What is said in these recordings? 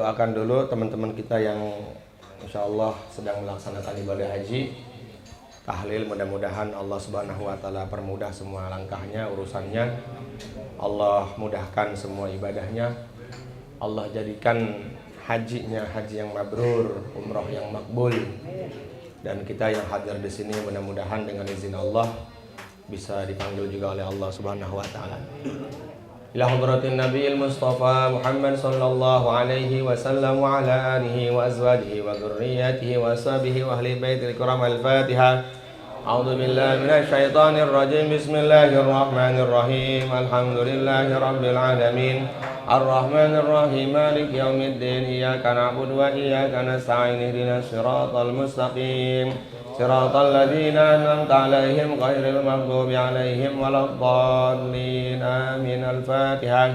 doakan dulu teman-teman kita yang insya Allah sedang melaksanakan ibadah haji. Tahlil, mudah-mudahan Allah Subhanahu wa Ta'ala permudah semua langkahnya, urusannya. Allah mudahkan semua ibadahnya. Allah jadikan hajinya haji yang mabrur, umroh yang makbul. Dan kita yang hadir di sini mudah-mudahan dengan izin Allah bisa dipanggil juga oleh Allah Subhanahu wa Ta'ala. Ila hadratin Nabiyil Mustafa Muhammad sallallahu alaihi wasallam wa ala alihi wa azwajihi wa dhurriyyatihi wa ashabihi wa ahli baitil kiram. Al-Fatihah. A'udzu billahi minasy syaithanir rajim. Bismillahirrahmanirrahim. Alhamdulillahi rabbil alamin. Ar-Rahmanir Rahim. Maliki yaumiddin. Iyyaka na'budu wa iyyaka nasta'in. Ihdinas siratal mustaqim. Siratal ladzina an'amta 'alaihim ghairil maghdubi 'alaihim waladdallin. Amin. Al-Fatihah.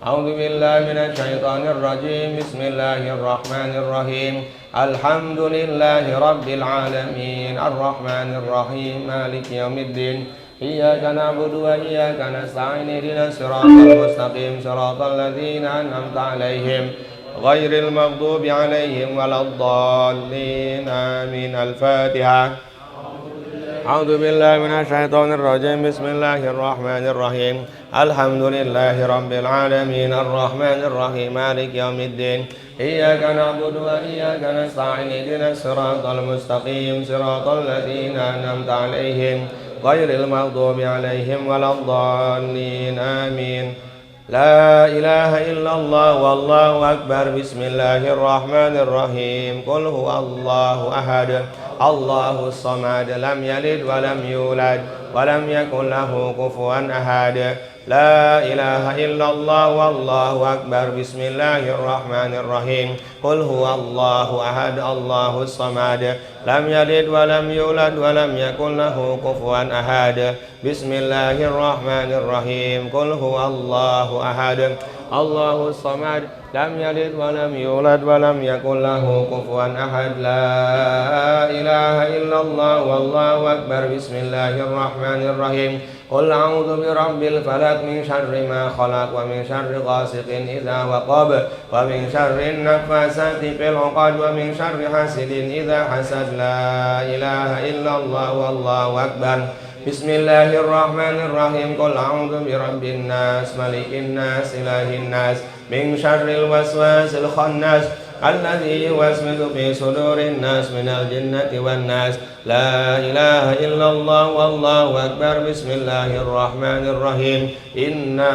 A'udzu billahi minasy syaithanir rajim. Bismillahirrahmanirrahim. Alhamdulillahi rabbil alamin. Ar-Rahmanir Rahim. Maliki yaumiddin. Iyyaka na'budu wa iyyaka nasta'in. Ihdinas siratal mustaqim. Siratal ladzina an'amta 'alaihim ghairil maghdubi 'alaihim waladdallin. Amin. Al-Fatihah. A'udzu billahi minasy syaithanir rajim. Bismillahirrahmanir rahim. Alhamdulillahi rabbil alamin. Ar-Rahmanir Rahim. Maliki yaumiddin. Iyyaka na'budu wa iyyaka nasta'in. Ihdinas siratal mustaqim. Siratal ladzina an'amta 'alaihim ghairil maghdubi 'alaihim waladdallin. Amin. La ilaha illallah wallahu akbar. Bismillahirrahmanirrahim. Qul huwallahu ahad. Allahus samad. Lam yalid wa lam yulad wa lam yakul lahu kufuwan ahad. La ilaha illallah wallahu akbar. Bismillahirrahmanirrahim. Qul huwallahu ahad. Allahus samad. Lam yalid wa lam yulad wa lam yakul lahu kufuwan ahad. Bismillahirrahmanirrahim. Qul huwallahu ahad. Allahus samad. Lam yalid wa lam yulad wa lam yakul lahu kufuwan ahad. La ilaha illallah wallahu akbar. Bismillahirrahmanirrahim. Qul a'udzu birabbil falaq min syarri ma khalaq wa min syarri ghasiqin idza waqab wa min syarri naffasati fil 'uqad wa min syarri hasidin idza hasad. La ilaha illallah wallahu akbar. Bismillahirrahmanirrahim. Qul a'udzu birabbin nas malikin nas ilahin nas min syarril waswasil khannas alladzi yuwaswisu fi sudurin nas minal jinnati wan nas. La ilaha illallah wallahu akbar. Bismillahirrahmanirrahim. Inna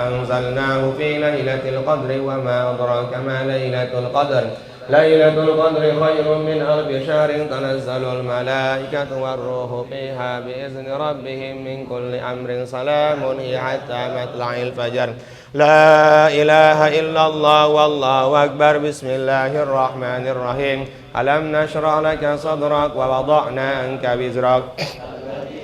anzalnahu fi lailatul qadri wa ma adraka ma lailatul qadr. Lailatul qadri khairun min alfi syahrin. Tanazzalul malaikatu warruhu fiha biizni rabbihim min kulli amrin. Salamun hiya hatta matla'il fajar. La ilaha illallah wallahu akbar. Bismillahirrahmanirrahim. Alam nashrah laka sadrak wa wada'na anka wizrak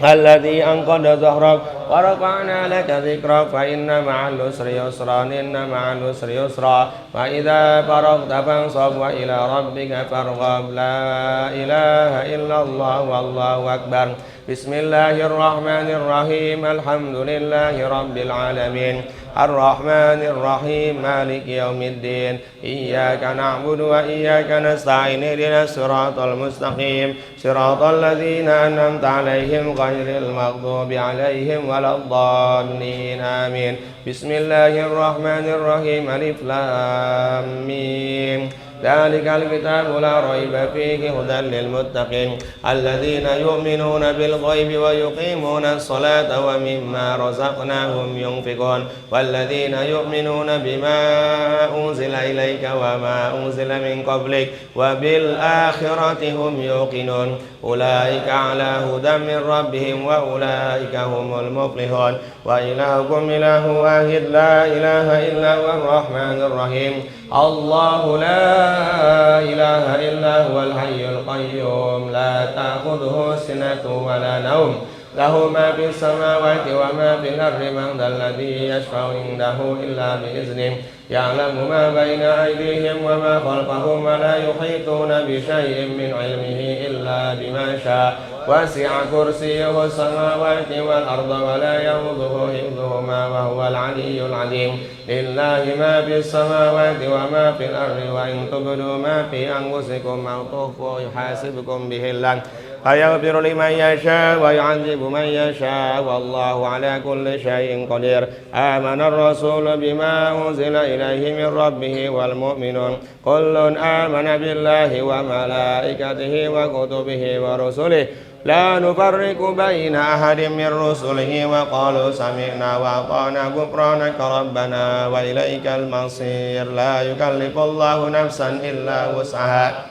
alladhi anqadha dhahrak wa rafa'na laka dhikrak fa inna ma'al usri yusran. Inna ma'al usri yusra wa idza faraghta fansab wa ila rabbika farghab. La ilaha illallah wallahu akbar. Bismillahirrahmanirrahim. Alhamdulillahi rabbil alamin. Ar-Rahmanir Rahim. Maliki yaumiddin. Iyyaka na'budu wa iyyaka nasta'in. Ihdinas siratal mustaqim. Siratal ladzina an'amta 'alaihim ghairil maghdubi 'alaihim waladdallin. Amin. Bismillahirrahmanirrahim. Alif lam mim. Dzalikal kitabu la raiba fihi hudan lil muttaqin alladzina yu'minuna bil ghaibi wa yuqimuna as-salata wa mimma razaqnahum yunfiqun walladzina yu'minuna bima unzila ilayka wa ma unzila min qablik wa bil akhirati hum yuqinun ulaika ala hudan min rabbihim wa ulaika humul muflihun. Wa ilahukum ilahu wahid la ilaha illa huwa ar-rahmanir rahim. Allahu la ilaha illa huwal hayyul qayyum la ta'khudhuhu sinatun wa la nawm lahu ma fis samawati wa ma fil ardi man dhal ladzi yashfa'u indahu illa bi idznihi ya'lamu ma bayna aydihim wa ma khalfahum wa la yuhituna bi syai'in min 'ilmihi illa bima syaa وسع كرسيه السماوات والأرض ولا يؤوده حفظهما وهو العلي العظيم لله ما في السماوات وما في الأرض وإن تبدوا ما في أنفسكم أو تخفوه يحاسبكم به الله فيغفر لمن يشاء ويعذب من يشاء والله على كل شيء قدير آمن الرسول بما أنزل إليه من ربه والمؤمنون كل آمن بالله وملائكته وكتبه ورسله لا نفرق بين أحد من رسله وقالوا سمعنا وأطعنا غفرانك ربنا وإليك المصير لا يكلف الله نفسا إلا وسعها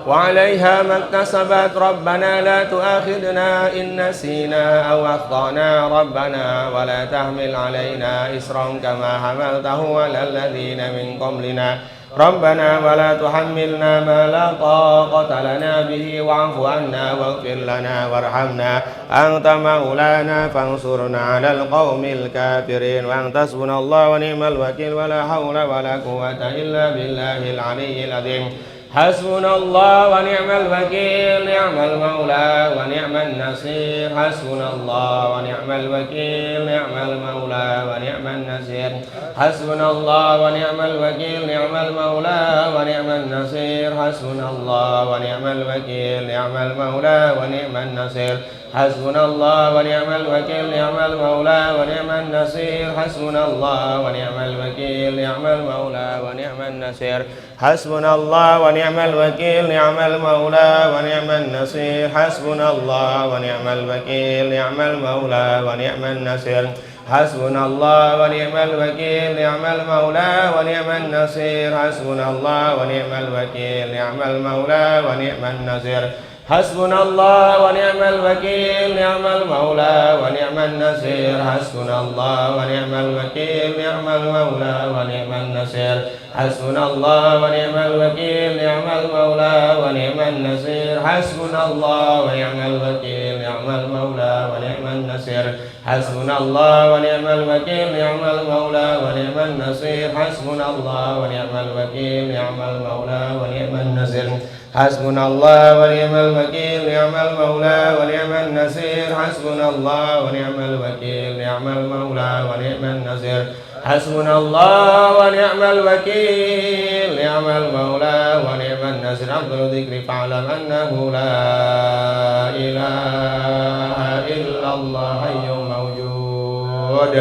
وعليها ما اكتسبت ربنا لا تؤاخذنا إن نسينا أو أخطأنا ربنا ولا تحمل علينا إصرا كما حملته على الذين من قبلنا ربنا ولا تحملنا ما لا طاقة لنا به واعف عنا واغفر لنا وارحمنا أنت مولانا فانصرنا على القوم الكافرين وأنت حسبنا الله ونعم الوكيل ولا حول ولا قوة إلا بالله العلي العظيم حسبنا الله ونعم الوكيل نعم المولى ونعم النصير حسبنا الله ونعم الوكيل نعم المولى ونعم النصير حسبنا الله ونعم الوكيل نعم المولى ونعم النصير حسبنا الله ونعم الوكيل نعم المولى ونعم النصير حسبنا الله ونعم الوكيل نعم المولى ونعم النصير حسبنا الله ونعم الوكيل نعم المولى ونعم النصير حسبنا الله ونعم الوكيل نعم المولى ونعم النصير حسبنا الله ونعم الوكيل نعم المولى ونعم النصير حسبنا الله ونعم الوكيل نعم المولى ونعم النصير حسبنا الله ونعم الوكيل نعم المولى ونعم النصير حسبنا الله ونعم الوكيل نعم المولى ونعم النصير حسبنا الله ونعم الوكيل نعم المولى ونعم النصير حسبنا الله ونعم الوكيل نعم المولى ونعم النصير حسبنا الله ونعم الوكيل نعم المولى ونعم النصير حسبنا الله ونعم الوكيل نعم المولى ونعم النصير حسبنا الله ونعم الوكيل نعم المولى ونعم النصير حسبنا الله ونعم الوكيل نعم المولى ونعم النصير حسبنا الله ونعم الوكيل نعم المولى ونعم النصير حسبنا الله ونعم الوكيل نعم المولى ونعم النصير أفضل ذكر فاعلم أنه لا إله إلا الله حي موجود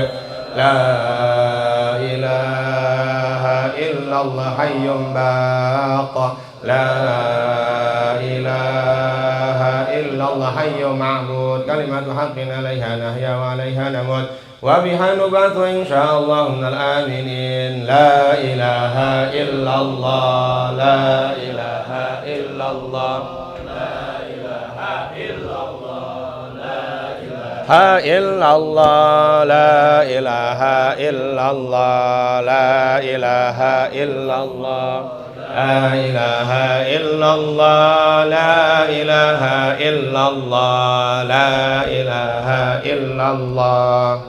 لا إله إلا الله حي باق لا إله إلا الله حي معبود كلمة حق عليها نحيا وعليها نموت وبها نبعث إن شاء الله من الآمنين لا إله إلا الله لا إله إلا الله لا إله إلا الله لا إله إلا الله لا إله إلا الله لا إله إلا الله لا إله إلا الله لا إله إلا الله لا إله إلا الله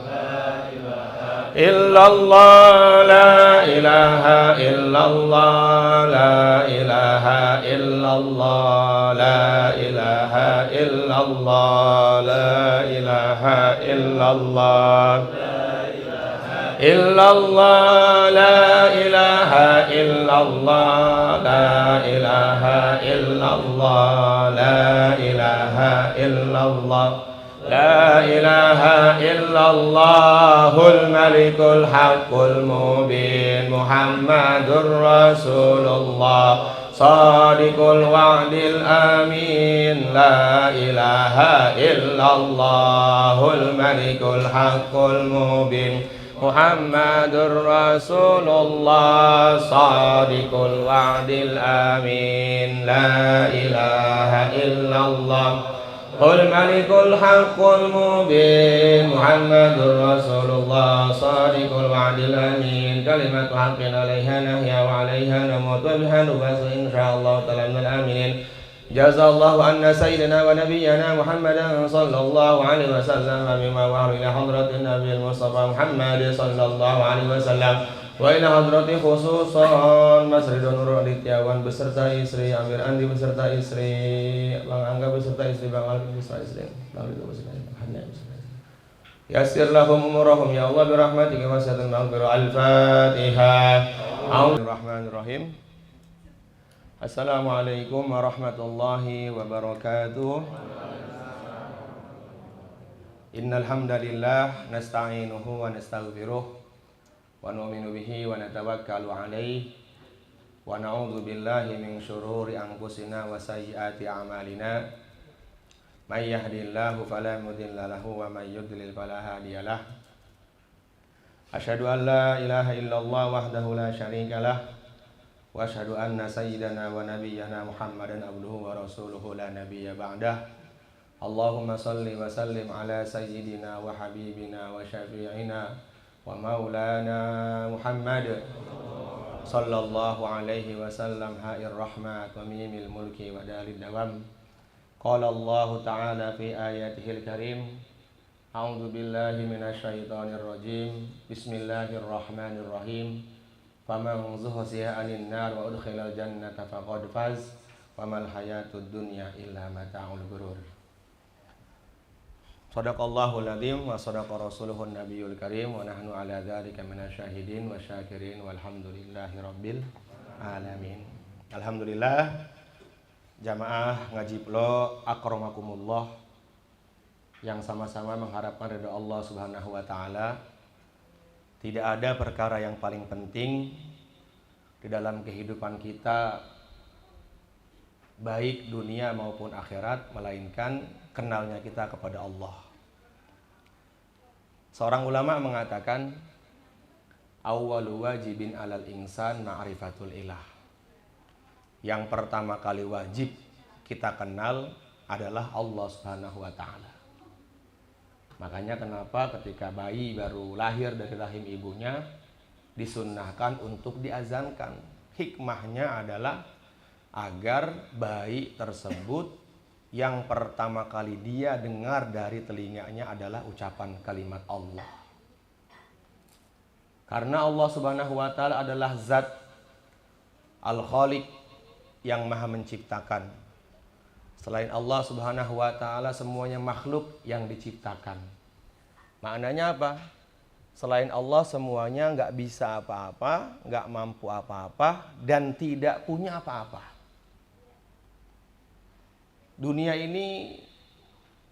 إلا الله لا إله إلا الله لا إله إلا الله لا إله إلا الله لا إله إلا الله إلا الله لا إله إلا الله لا إله إلا الله لا إله إلا الله لا إله إلا الله الملك الحق المبين محمد رسول الله صادق الوعد الأمين لا إله إلا الله الملك الحق المبين محمد رسول الله صادق الوعد الأمين لا إله إلا الله الملك الحق المبين محمد رسول الله صادق الوعد الأمين كلمة حق عليها نحيا وعليها نموت وبها نبعث إن شاء الله تعالى من الآمنين جزا الله عنا سيدنا ونبينا محمدا صلى الله عليه وسلم بما وهر إلى حضرة النبي المصطفى محمد صلى الله عليه وسلم Wa ila hadrati khususan Mas Ridho Nurul Adityawan beserta istri, Amir Andi beserta istri, Bang Angga beserta istri, Bang Alvin beserta istri, Bang Ridho beserta istri, Hanya beserta istri. Yassir lahum umurahum ya Allah birahmatika wasi'atan maghfirah. Al-Fatihah. Bismillahirrahmanirrahim. Assalamualaikum warahmatullahi wabarakatuh. Innal hamdalillah nasta'inuhu wa nastaghfiruh wa nu'minu bihi wa natawakkalu alaihi wa na'udzu billahi min syururi anfusina wa sayyiati a'malina may yahdihillahu fala mudilla lahu wa may yudlil fala hadiyalah. Asyhadu an la ilaha illallah wahdahu la syarikalah wa asyhadu anna sayyidana wa nabiyyana Muhammadan abduhu wa rasuluhu la nabiyya ba'dah. Allahumma salli wa sallim ala sayyidina wa habibina wa syafi'ina wa maulana Muhammad sallallahu alaihi wasallam ha'ir rahmat wa mimil mulki wa dalil dawam. Qala Allah ta'ala fi ayatihil karim, a'udzu billahi minasyaitonir rajim, bismillahirrahmanirrahim, faman zuhziha 'anil nar wa udkhilal jannata faqad faz wa mal hayatud dunya illa mata'ul ghurur. Shadaqallahul adzim wa shadaqa rasuluhun nabiyul karim wa nahnu ala dzalika minasyahidin wa syakirin walhamdulillahi rabbil alamin. Alhamdulillah jamaah ngaji Plo akramakumullah yang sama-sama mengharapkan ridha Allah Subhanahu wa taala. Tidak ada perkara yang paling penting di dalam kehidupan kita baik dunia maupun akhirat melainkan kenalnya kita kepada Allah. Seorang ulama mengatakan awwalu wajibin alal insan ma'rifatul ilah. Yang pertama kali wajib kita kenal adalah Allah Subhanahu wa taala. Makanya kenapa ketika bayi baru lahir dari rahim ibunya disunnahkan untuk diazankan. Hikmahnya adalah agar bayi tersebut yang pertama kali dia dengar dari telinganya adalah ucapan kalimat Allah. Karena Allah Subhanahu wa taala adalah zat Al-Khaliq yang maha menciptakan. Selain Allah Subhanahu wa taala semuanya makhluk yang diciptakan. Maknanya apa? Selain Allah semuanya nggak bisa apa-apa, nggak mampu apa-apa, dan tidak punya apa-apa. Dunia ini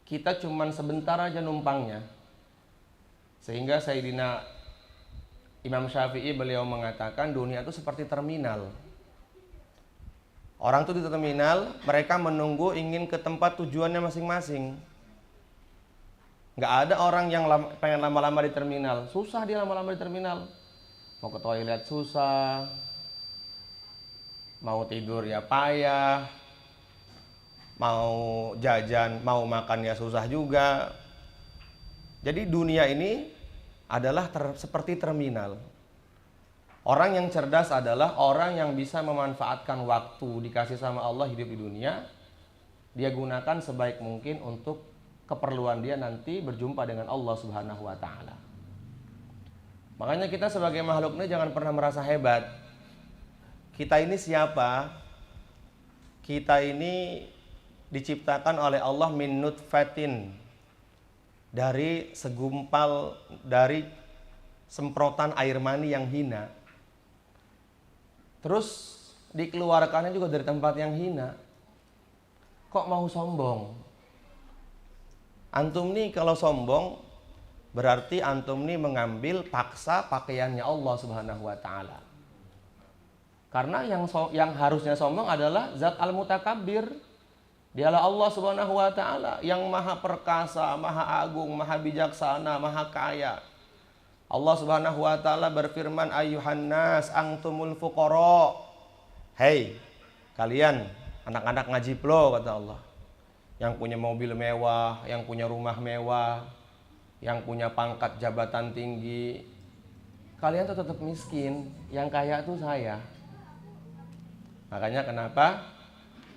kita cuman sebentar aja numpangnya. Sehingga Sayyidina Imam Syafi'i beliau mengatakan dunia itu seperti terminal. Orang tuh di terminal, mereka menunggu ingin ke tempat tujuannya masing-masing. Nggak ada orang yang pengen lama-lama di terminal. Susah dia lama-lama di terminal. Mau ke toilet susah. Mau tidur ya payah. Mau jajan, mau makan ya susah juga. Jadi dunia ini adalah seperti terminal. Orang yang cerdas adalah orang yang bisa memanfaatkan waktu dikasih sama Allah hidup di dunia. Dia gunakan sebaik mungkin untuk keperluan dia nanti berjumpa dengan Allah Subhanahu wa taala. Makanya kita sebagai makhluk ini jangan pernah merasa hebat. Kita ini siapa? Kita ini diciptakan oleh Allah min nutfatin, dari segumpal, dari semprotan air mani yang hina. Terus dikeluarkannya juga dari tempat yang hina. Kok mau sombong? Antum nih kalau sombong berarti antum nih mengambil paksa pakaiannya Allah Subhanahu wa taala. Karena yang harusnya sombong adalah zat al-mutakabbir. Dialah Allah Subhanahu wa taala yang maha perkasa, maha agung, maha bijaksana, maha kaya. Allah Subhanahu wa taala berfirman, "Ayyuhan nas antumul fuqara." Hei, kalian anak-anak ngaji Plo, kata Allah. Yang punya mobil mewah, yang punya rumah mewah, yang punya pangkat jabatan tinggi. Kalian tuh tetap miskin, yang kaya tuh saya. Makanya kenapa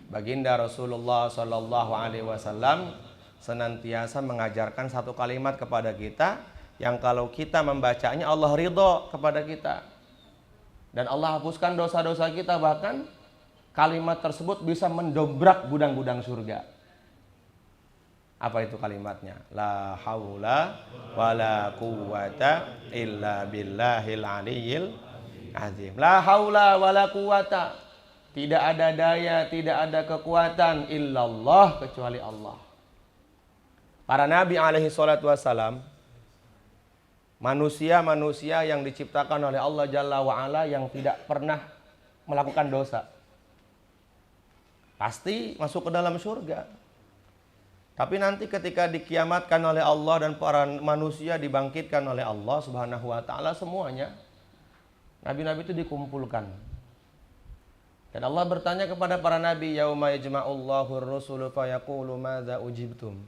Baginda Rasulullah Shallallahu Alaihi Wasallam senantiasa mengajarkan satu kalimat kepada kita yang kalau kita membacanya Allah ridho kepada kita. Dan Allah hapuskan dosa-dosa kita, bahkan kalimat tersebut bisa mendobrak gudang-gudang surga. Apa itu kalimatnya? La haula wala quwata illa billahil aliyyil azim. La haula wala quwata. Tidak ada daya, tidak ada kekuatan illallah, kecuali Allah. Para nabi alaihi salatu wassalam, manusia-manusia yang diciptakan oleh Allah Jalla wa'ala yang tidak pernah melakukan dosa, pasti masuk ke dalam surga. Tapi nanti ketika dikiamatkan oleh Allah dan para manusia dibangkitkan oleh Allah Subhanahu wa ta'ala, semuanya nabi-nabi itu dikumpulkan. Dan Allah bertanya kepada para nabi, yauma yajma'ullahu ar-rusulu fayaqulu madza ujibtum.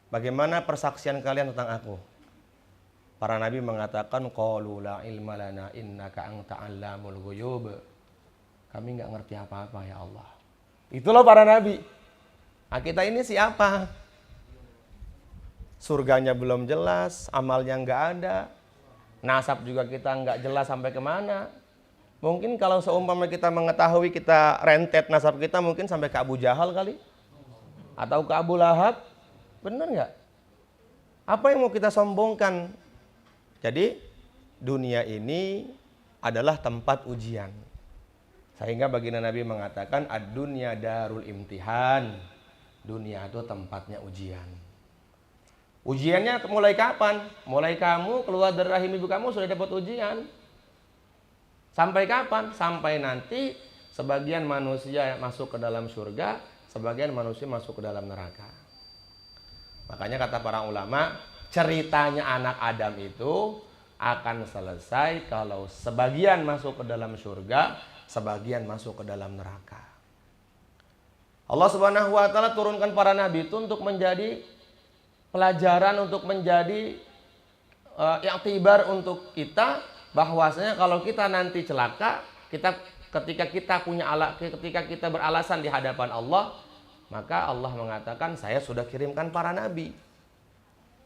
Bagaimana persaksian kalian tentang aku? Para nabi mengatakan, qalu la ilma lana innaka anta 'allamul ghuyub. Kami enggak ngerti apa-apa ya Allah. Itulah para nabi. Nah, kita ini siapa? Surganya belum jelas, amalnya enggak ada. Nasab juga kita enggak jelas sampai kemana. Mungkin kalau seumpama kita mengetahui, kita rentet nasab kita mungkin sampai ke Abu Jahal kali. Atau ke Abu Lahab. Benar enggak? Apa yang mau kita sombongkan? Jadi dunia ini adalah tempat ujian. Sehingga baginda Nabi mengatakan ad-dunya darul imtihan. Dunia itu tempatnya ujian. Ujiannya mulai kapan? Mulai kamu keluar dari rahim ibu kamu sudah dapat ujian. Sampai kapan? Sampai nanti sebagian manusia masuk ke dalam surga, sebagian manusia masuk ke dalam neraka. Makanya kata para ulama, ceritanya anak Adam itu akan selesai kalau sebagian masuk ke dalam surga, sebagian masuk ke dalam neraka. Allah Subhanahu wa ta'ala turunkan para nabi itu untuk menjadi pelajaran, untuk menjadi i'tibar untuk kita, bahwasanya kalau kita nanti celaka, ketika kita beralasan di hadapan Allah, maka Allah mengatakan, saya sudah kirimkan para nabi.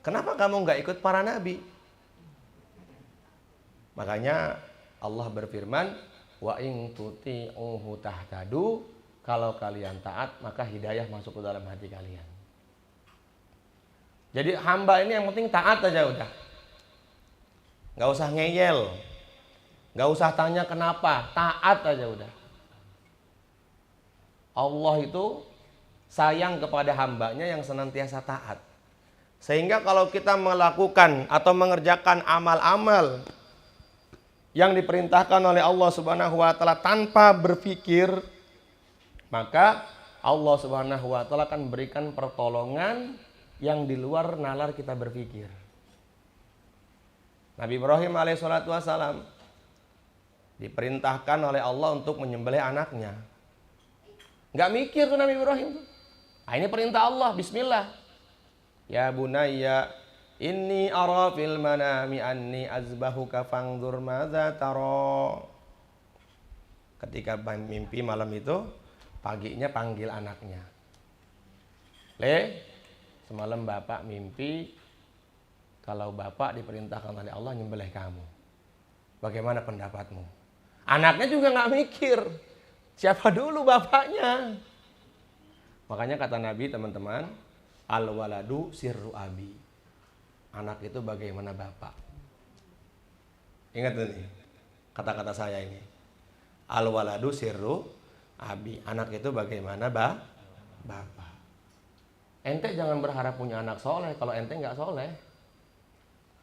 Kenapa kamu nggak ikut para nabi? Makanya Allah berfirman, wa in tuti'uhu tahtadu, kalau kalian taat maka hidayah masuk ke dalam hati kalian. Jadi hamba ini yang penting taat aja udah. Nggak usah ngeyel, nggak usah tanya kenapa, taat aja udah. Allah itu sayang kepada hambanya yang senantiasa taat. Sehingga kalau kita melakukan atau mengerjakan amal-amal yang diperintahkan oleh Allah Subhanahu wa ta'ala tanpa berpikir, maka Allah Subhanahu wa ta'ala akan berikan pertolongan yang di luar nalar kita berpikir. Nabi Ibrahim alaihissalatu wassalam diperintahkan oleh Allah untuk menyembelih anaknya. Nggak mikir tuh Nabi Ibrahim tuh. Nah, ini perintah Allah, bismillah. Ya bunayya inni ara fil manami anni azbahuka fangzur madza tara. Ketika mimpi malam itu, paginya panggil anaknya. Le, semalam bapak mimpi kalau bapak diperintahkan oleh Allah nyembelih kamu. Bagaimana pendapatmu? Anaknya juga nggak mikir. Siapa dulu bapaknya? Makanya kata Nabi, teman-teman, al-waladu sirru abi. Anak itu bagaimana bapak. Ingat nih kata-kata saya ini. Al-waladu sirru abi. Anak itu bagaimana bapak. Ente jangan berharap punya anak soleh kalau ente nggak soleh.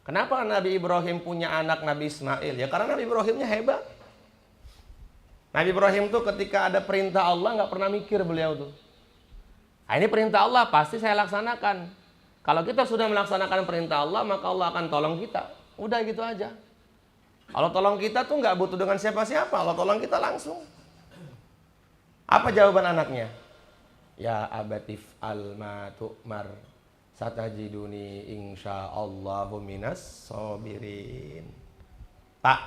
Kenapa Nabi Ibrahim punya anak Nabi Ismail? Ya karena Nabi Ibrahimnya hebat. Nabi Ibrahim tuh ketika ada perintah Allah nggak pernah mikir beliau tuh. Nah, ini perintah Allah pasti saya laksanakan. Kalau kita sudah melaksanakan perintah Allah, maka Allah akan tolong kita. Udah gitu aja. Allah tolong kita tuh nggak butuh dengan siapa-siapa. Allah tolong kita langsung. Apa jawaban anaknya? Ya abatif alma tu'mar satajiduni insyaallahu minas sabirin. Pak,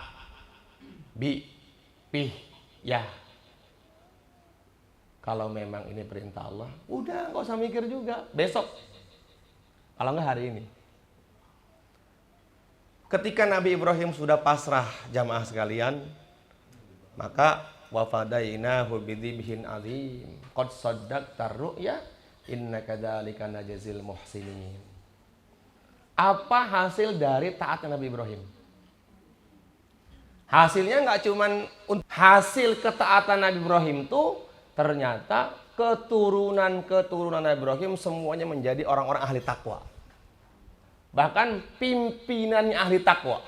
bi, pih, ya. Kalau memang ini perintah Allah, udah nggak usah mikir juga. Besok, kalau nggak hari ini. Ketika Nabi Ibrahim sudah pasrah jamaah sekalian, maka wa fadainahu bidzibhin azim qad saddaqtar ru'ya innaka dzalika najzil muhsinin. Apa hasil dari taatnya Nabi Ibrahim? Hasilnya nggak cuman hasil ketaatan Nabi Ibrahim itu, ternyata keturunan Nabi Ibrahim semuanya menjadi orang-orang ahli takwa. Bahkan pimpinannya ahli takwa.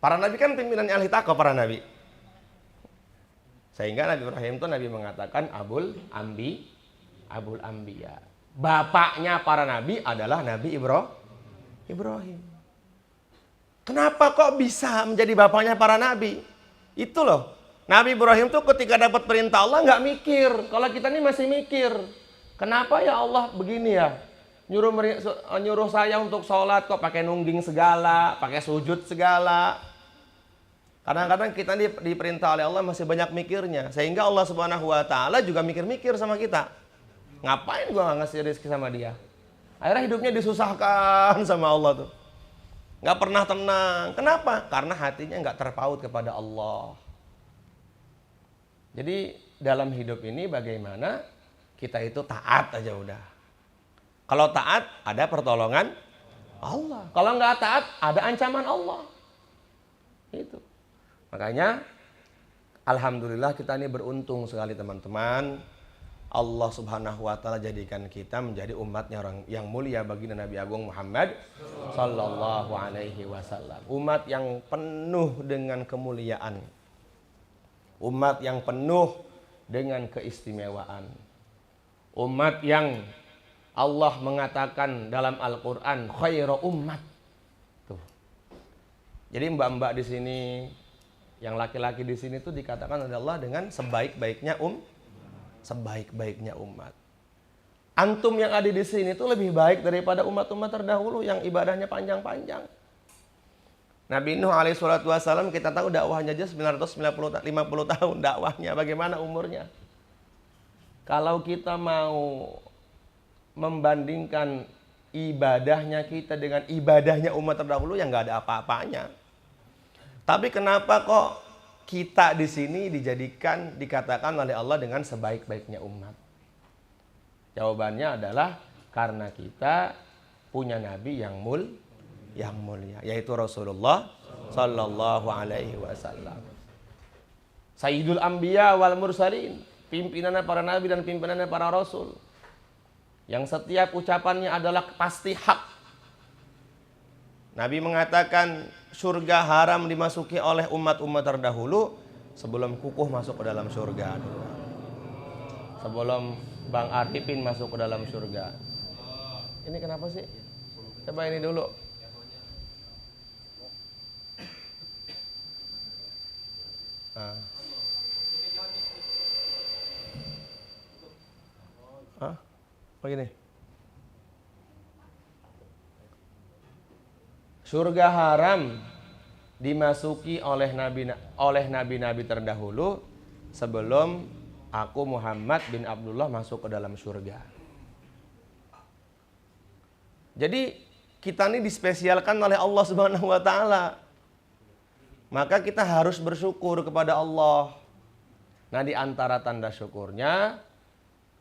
Para nabi kan pimpinannya ahli takwa, para nabi. Sehingga Nabi Ibrahim itu Nabi mengatakan Abul Anbiya. Bapaknya para nabi adalah Nabi Ibrahim. Kenapa kok bisa menjadi bapaknya para nabi? Itu loh. Nabi Ibrahim tuh ketika dapat perintah Allah nggak mikir. Kalau kita ini masih mikir. Kenapa ya Allah begini ya? Nyuruh saya untuk sholat kok pakai nungging segala, pakai sujud segala. Kadang-kadang kita diperintah oleh Allah masih banyak mikirnya, sehingga Allah Subhanahu wa taala juga mikir-mikir sama kita. Ngapain gua nggak ngasih rezeki sama dia? Akhirnya hidupnya disusahkan sama Allah tuh. Nggak pernah tenang. Kenapa? Karena hatinya nggak terpaut kepada Allah. Jadi dalam hidup ini bagaimana kita itu taat aja udah. Kalau taat ada pertolongan Allah. Kalau nggak taat ada ancaman Allah. Itu. Makanya alhamdulillah kita ini beruntung sekali teman-teman. Allah Subhanahu wa taala jadikan kita menjadi umatnya orang yang mulia baginda Nabi Agung Muhammad sallallahu alaihi wasallam. Umat yang penuh dengan kemuliaan. Umat yang penuh dengan keistimewaan. Umat yang Allah mengatakan dalam Al-Qur'an khairu ummat. Tuh. Jadi mbak-mbak di sini, yang laki-laki di sini tuh dikatakan oleh Allah dengan sebaik-baiknya umat. Antum yang ada di sini tuh lebih baik daripada umat-umat terdahulu yang ibadahnya panjang-panjang. Nabi Nuh alaihi salatu wasallam kita tahu dakwahnya aja 950 tahun dakwahnya, bagaimana umurnya? Kalau kita mau membandingkan ibadahnya kita dengan ibadahnya umat terdahulu yang nggak ada apa-apanya. Tapi kenapa kok kita di sini dikatakan oleh Allah dengan sebaik-baiknya umat? Jawabannya adalah karena kita punya nabi yang mulia, yaitu Rasulullah sallallahu alaihi wasallam. Sayyidul Anbiya wal Mursalin, pimpinannya para nabi dan pimpinannya para rasul. Yang setiap ucapannya adalah pasti hak. Nabi mengatakan surga haram dimasuki oleh umat-umat terdahulu sebelum kukuh masuk ke dalam surga. Sebelum Bang Arifin masuk ke dalam surga. Ini kenapa sih? Coba ini dulu. Nah. Hah? Begini. Surga haram dimasuki oleh nabi-nabi terdahulu sebelum aku Muhammad bin Abdullah masuk ke dalam surga. Jadi kita ini dispesialkan oleh Allah Subhanahu wa taala. Maka kita harus bersyukur kepada Allah. Nah, di antara tanda syukurnya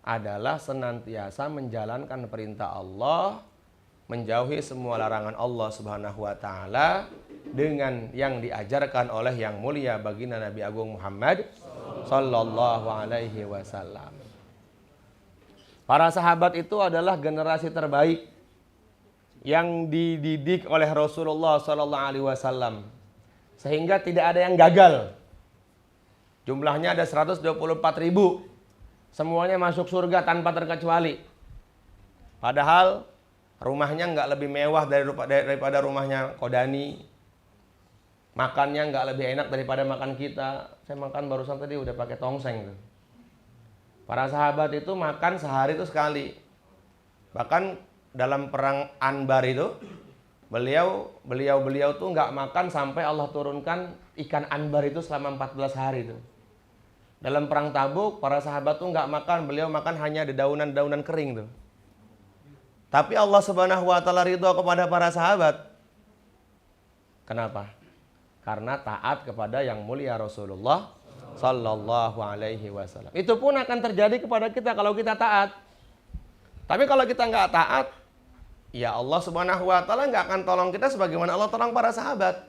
adalah senantiasa menjalankan perintah Allah, menjauhi semua larangan Allah Subhanahu wa taala dengan yang diajarkan oleh yang mulia baginda Nabi Agung Muhammad sallallahu alaihi wasallam. Para sahabat itu adalah generasi terbaik yang dididik oleh Rasulullah sallallahu alaihi wasallam sehingga tidak ada yang gagal. Jumlahnya ada 124.000. Semuanya masuk surga tanpa terkecuali. Padahal rumahnya nggak lebih mewah daripada rumahnya Kodani. Makannya nggak lebih enak daripada makan kita. Saya makan barusan tadi udah pakai tongseng. Para sahabat itu makan sehari itu sekali. Bahkan dalam perang Anbar itu beliau tuh nggak makan sampai Allah turunkan ikan Anbar itu selama 14 hari itu. Dalam perang Tabuk, para sahabat tuh nggak makan, beliau makan hanya di daunan-daunan kering tuh. Tapi Allah Subhanahu wa taala ridho kepada para sahabat. Kenapa? Karena taat kepada yang mulia Rasulullah Sallallahu Alaihi Wasallam. Itu pun akan terjadi kepada kita kalau kita taat. Tapi kalau kita nggak taat, ya Allah Subhanahu Wa Taala nggak akan tolong kita sebagaimana Allah tolong para sahabat.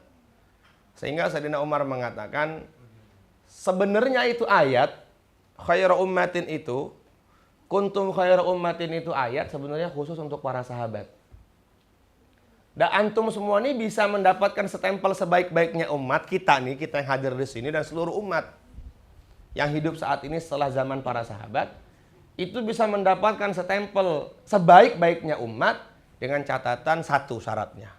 Sehingga Sayyidina Umar mengatakan, sebenarnya itu ayat khairu ummatin itu, kuntum khairu ummatin itu ayat sebenarnya khusus untuk para sahabat. Dan antum semua ini bisa mendapatkan stempel sebaik-baiknya umat kita nih, kita yang hadir di sini dan seluruh umat yang hidup saat ini setelah zaman para sahabat, itu bisa mendapatkan stempel sebaik-baiknya umat dengan catatan satu syaratnya.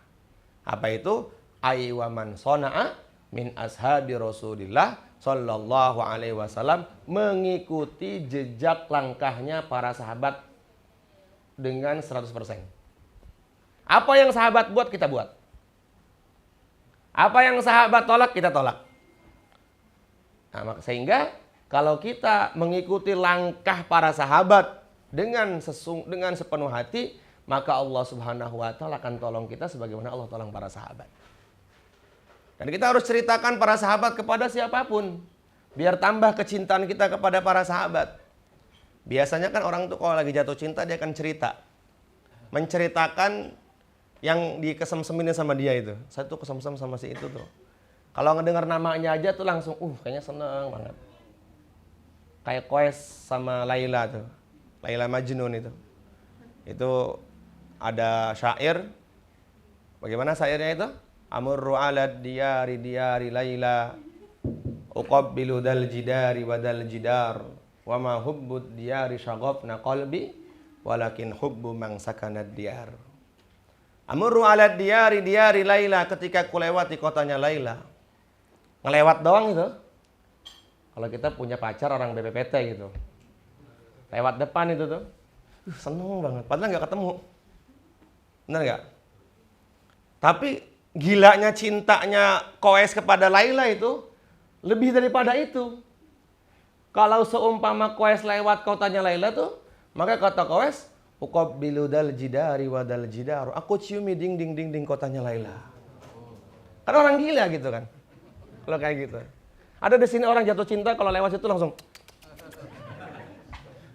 Apa itu? Aywaman sona'a min ashabi Rasulillah Sallallahu Alaihi Wasallam, mengikuti jejak langkahnya para sahabat dengan 100%. Apa yang sahabat buat, kita buat. Apa yang sahabat tolak, kita tolak. Nah, sehingga kalau kita mengikuti langkah para sahabat dengan sepenuh hati, maka Allah Subhanahu Wa Taala akan tolong kita sebagaimana Allah tolong para sahabat. Dan kita harus ceritakan para sahabat kepada siapapun, biar tambah kecintaan kita kepada para sahabat. Biasanya kan orang tuh kalau lagi jatuh cinta dia akan cerita, menceritakan yang dikesem-semin sama dia itu. Saya tuh kesem-sem sama si itu tuh. Kalau ngedengar namanya aja tuh langsung, kayaknya seneng banget. Kayak Koes sama Laila tuh, Laila Majnun itu. Itu ada syair. Bagaimana syairnya itu? Amurru ala diyari diyari Laila, uqabbilu dal jidari wa dal jidar, wa ma hubbud diyari syaghafna qalbi, walakin hubbu man sakanad diyar. Amurru ala diyari diyari Laila, ketika ku lewati kotanya Laila. Ngelewat doang itu. Kalau kita punya pacar orang BPPT gitu, lewat depan itu tuh, seneng banget. Padahal nggak ketemu, benar nggak? Tapi gilanya cintanya Koes kepada Laila itu lebih daripada itu. Kalau seumpama Koes lewat kotanya Laila tuh, maka kata Koes, uqabbilu dal jidari wa dal jidar. Aku ciumi ding kotanya Laila. Kan orang gila gitu kan. Kalau kayak gitu. Ada di sini orang jatuh cinta kalau lewat situ langsung.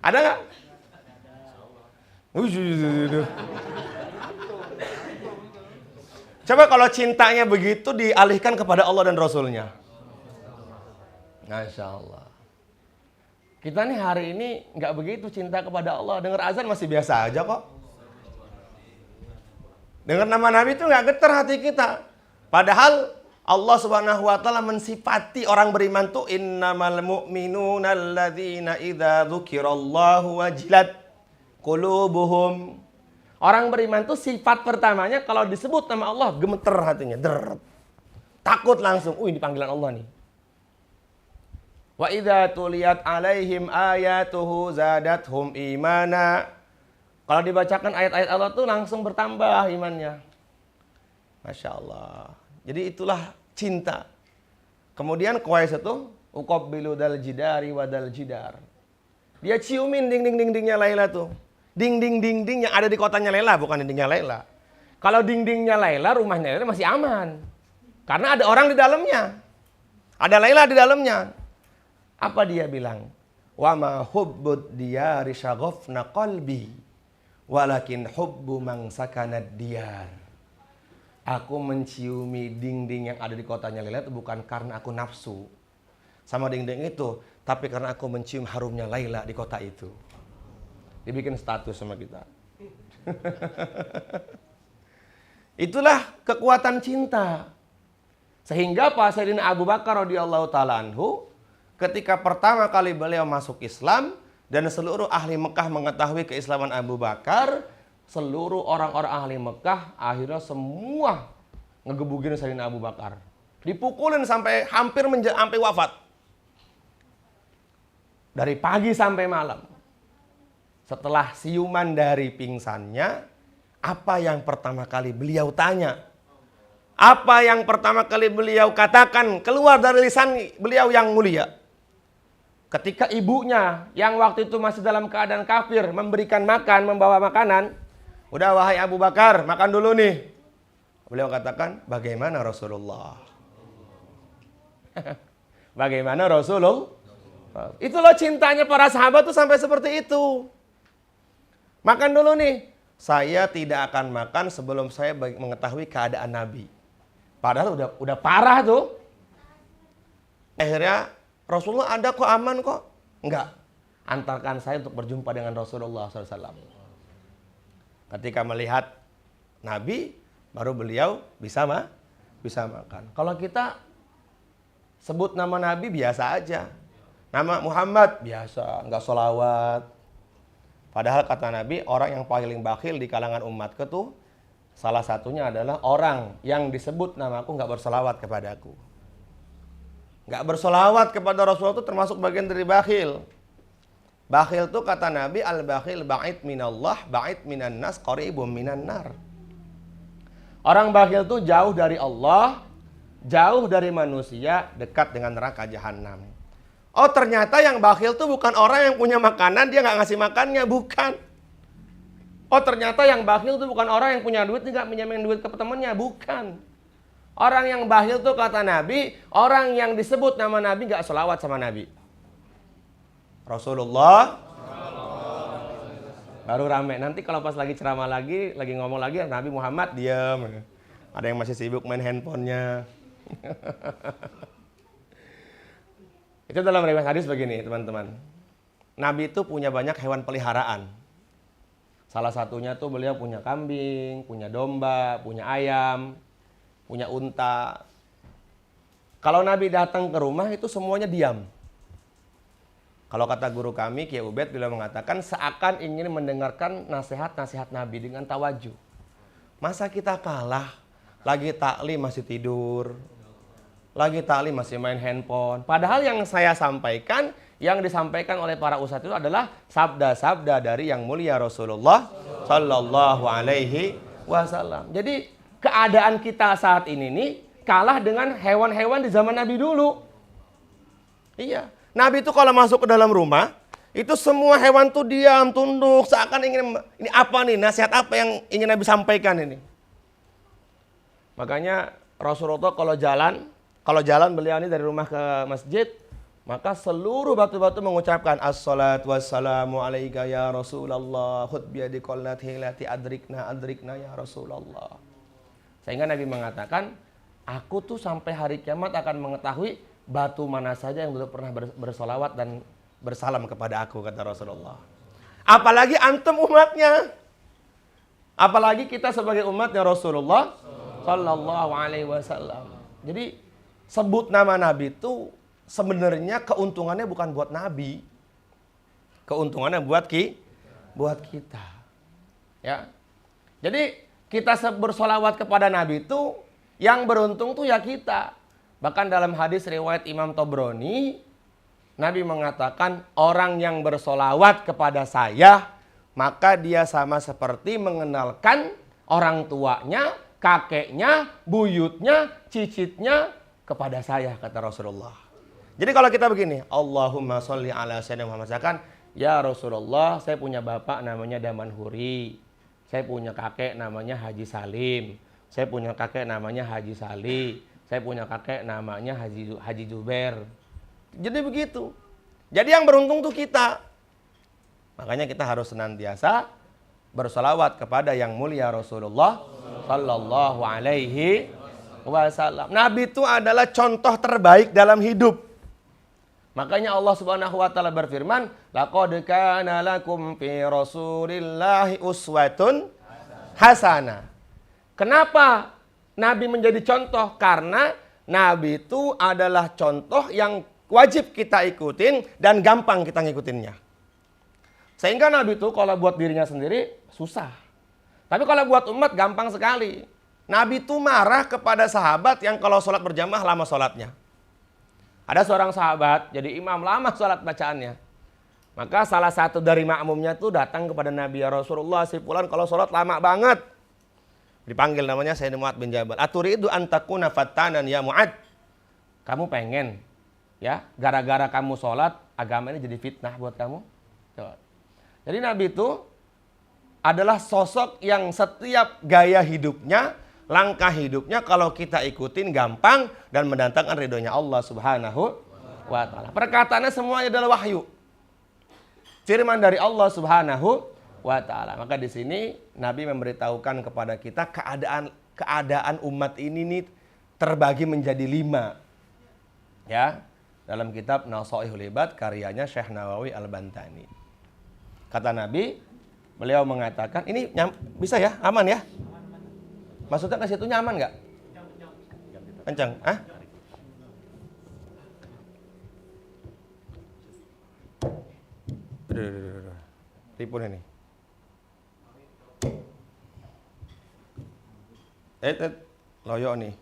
Ada enggak? Coba kalau cintanya begitu dialihkan kepada Allah dan Rasulnya. Masya Allah. Kita nih hari ini nggak begitu cinta kepada Allah. Dengar azan masih biasa aja kok. Dengar nama Nabi itu nggak getar hati kita. Padahal Allah Subhanahu Wa Taala mensifati orang beriman tuh innamal mu'minuna alladzina idza dzukirallahu wajilat qulubuhum. Orang beriman tuh sifat pertamanya kalau disebut nama Allah gemeter hatinya, takut langsung. Ini panggilan Allah nih. Wa idza tuliyat alaihim ayatuhu zadathum imana. Kalau dibacakan ayat-ayat Allah tuh langsung bertambah imannya. Masya Allah. Jadi itulah cinta. Kemudian Koes itu uqabbilu dal jidari wa dal jidar. Dia ciumin dinding-dindingnya Laila tuh. Dinding-dinding yang ada di kotanya Laila, bukan dindingnya Laila. Kalau dindingnya Laila, rumahnya Laila masih aman. Karena ada orang di dalamnya. Ada Laila di dalamnya. Apa dia bilang? Wa ma hubbud diyari syaghafna qalbi, walakin hubbu man sakanad diyar. Aku menciumi dinding yang ada di kotanya Laila itu bukan karena aku nafsu sama dinding itu, tapi karena aku mencium harumnya Laila di kota itu. Dibikin status sama kita. Itulah kekuatan cinta. Sehingga Pak Sayyidina Abu Bakar radhiyallahu taala anhu ketika pertama kali beliau masuk Islam dan seluruh ahli Mekah mengetahui keislaman Abu Bakar, seluruh orang-orang ahli Mekah akhirnya semua ngegebukin Sayyidina Abu Bakar. Dipukulin sampai hampir sampai wafat. Dari pagi sampai malam. Setelah siuman dari pingsannya, apa yang pertama kali beliau tanya? Apa yang pertama kali beliau katakan keluar dari lisan beliau yang mulia? Ketika ibunya yang waktu itu masih dalam keadaan kafir memberikan makan, membawa makanan. Udah wahai Abu Bakar, makan dulu nih. Beliau katakan, bagaimana Rasulullah? Bagaimana Rasulullah? Itu loh cintanya para sahabat tuh sampai seperti itu. Makan dulu nih. Saya tidak akan makan sebelum saya mengetahui keadaan Nabi. Padahal udah parah tuh. Akhirnya Rasulullah ada kok, aman kok. Enggak. Antarkan saya untuk berjumpa dengan Rasulullah SAW. Ketika melihat Nabi, baru beliau bisa makan. Kalau kita sebut nama Nabi biasa aja. Nama Muhammad biasa, enggak sholawat. Padahal kata Nabi, orang yang paling bakhil di kalangan umatku tuh salah satunya adalah orang yang disebut namaku enggak bersolawat kepadaku. Enggak bersolawat kepada Rasulullah itu termasuk bagian dari bakhil. Bakhil tuh kata Nabi, al-bakhil ba'id minallah, ba'id minan nas, qaribum minan nar. Orang bakhil tuh jauh dari Allah, jauh dari manusia, dekat dengan neraka jahanam. Oh ternyata yang bakhil tuh bukan orang yang punya makanan, dia nggak ngasih makannya, bukan. Oh ternyata yang bakhil tuh bukan orang yang punya duit, dia nggak pinjamin duit ke temennya, bukan. Orang yang bakhil tuh kata Nabi, orang yang disebut nama Nabi nggak sholawat sama Nabi. Rasulullah baru rame. Nanti kalau pas lagi ceramah lagi ngomong lagi, Nabi Muhammad diam. Ada yang masih sibuk main handphonenya. Itu dalam riwayat hadis begini, teman-teman. Nabi itu punya banyak hewan peliharaan. Salah satunya tuh beliau punya kambing, punya domba, punya ayam, punya unta. Kalau Nabi datang ke rumah itu semuanya diam. Kalau kata guru kami, Kiai Ubed, beliau mengatakan seakan ingin mendengarkan nasihat-nasihat Nabi dengan tawajuh. Masa kita kalah? Lagi taklim masih tidur. Lagi taklim masih main handphone. Padahal yang saya sampaikan, yang disampaikan oleh para ustadz itu adalah sabda-sabda dari yang mulia Rasulullah Sallallahu Alaihi Wasallam. Jadi keadaan kita saat ini nih kalah dengan hewan-hewan di zaman Nabi dulu. Iya, Nabi itu kalau masuk ke dalam rumah, itu semua hewan tuh diam, tunduk, seakan ingin, ini apa nih, nasihat apa yang ingin Nabi sampaikan ini. Makanya Rasulullah kalau jalan beliau ini dari rumah ke masjid, maka seluruh batu-batu mengucapkan as-salatu wassalamu alaika ya Rasulullah, khud biyadiqallat hilati adrikna ya Rasulullah. Sehingga Nabi mengatakan, aku tuh sampai hari kiamat akan mengetahui batu mana saja yang belum pernah bersolawat dan bersalam kepada aku, kata Rasulullah. Apalagi antum umatnya. Apalagi kita sebagai umatnya Rasulullah Sallallahu Alaihi Wasallam. Jadi sebut nama Nabi itu sebenarnya keuntungannya bukan buat Nabi. Keuntungannya buat kita. Ya. Jadi kita bersolawat kepada Nabi itu yang beruntung tuh ya kita. Bahkan dalam hadis riwayat Imam Tobroni, Nabi mengatakan orang yang bersolawat kepada saya, maka dia sama seperti mengenalkan orang tuanya, kakeknya, buyutnya, cicitnya kepada saya, kata Rasulullah. Jadi kalau kita begini, Allahumma sholli ala sayyidina Muhammad, misalkan, ya Rasulullah, saya punya bapak namanya Daman Huri, saya punya kakek namanya Haji Salim, saya punya kakek namanya Haji Sali, saya punya kakek namanya Haji Juber. Jadi begitu. Jadi yang beruntung tuh kita. Makanya kita harus senantiasa bersolawat kepada yang mulia Rasulullah Sallallahu Alaihi Wasallam. Nabi itu adalah contoh terbaik dalam hidup. Makanya Allah Subhanahu Wa Taala berfirman, laqad kana lakum fi Rasulillahi uswatun hasanah. Kenapa Nabi menjadi contoh? Karena Nabi itu adalah contoh yang wajib kita ikutin dan gampang kita ngikutinnya. Sehingga Nabi itu kalau buat dirinya sendiri susah. Tapi kalau buat umat gampang sekali. Nabi itu marah kepada sahabat yang kalau sholat berjamaah lama sholatnya. Ada seorang sahabat jadi imam lama sholat bacaannya. Maka salah satu dari makmumnya tuh datang kepada Nabi, ya Rasulullah, si fulan kalau sholat lama banget. Dipanggil namanya Sayyidina Mu'ad bin Jabal. Aturidu antakuna fattanan ya Mu'ad. Kamu pengen ya gara-gara kamu sholat agama ini jadi fitnah buat kamu? Coba. Jadi Nabi itu adalah sosok yang setiap gaya hidupnya langkah hidupnya kalau kita ikutin gampang dan mendatangkan ridhonya Allah Subhanahu wa taala. Perkataannya semuanya adalah wahyu. Firman dari Allah Subhanahu wa taala. Maka di sini Nabi memberitahukan kepada kita keadaan umat ini nih terbagi menjadi 5. Ya, dalam kitab Nasaihul Ibad karyanya Syekh Nawawi Al-Bantani. Kata Nabi, beliau mengatakan, ini bisa ya, aman ya? Maksudnya ke situ nyaman nggak? Kencang, ah? Tipun ini. Loyo nih.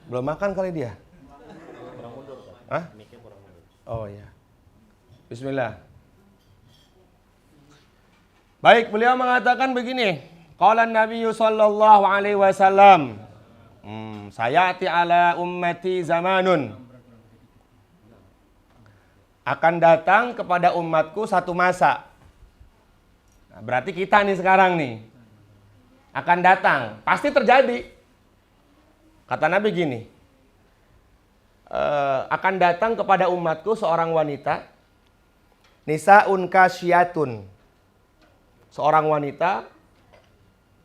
Belum makan kali dia? Kurang mundur, Pak. Hah? Mic-nya kurang mundur. Oh iya. Bismillah. Baik, beliau mengatakan begini. Qala Nabi sallallahu alaihi wasallam, sayati ala ummati zamanun. Akan datang kepada umatku satu masa. Nah, berarti kita nih sekarang nih. Akan datang, pasti terjadi. Kata Nabi gini, akan datang kepada umatku seorang wanita, nisaun kasyatun, seorang wanita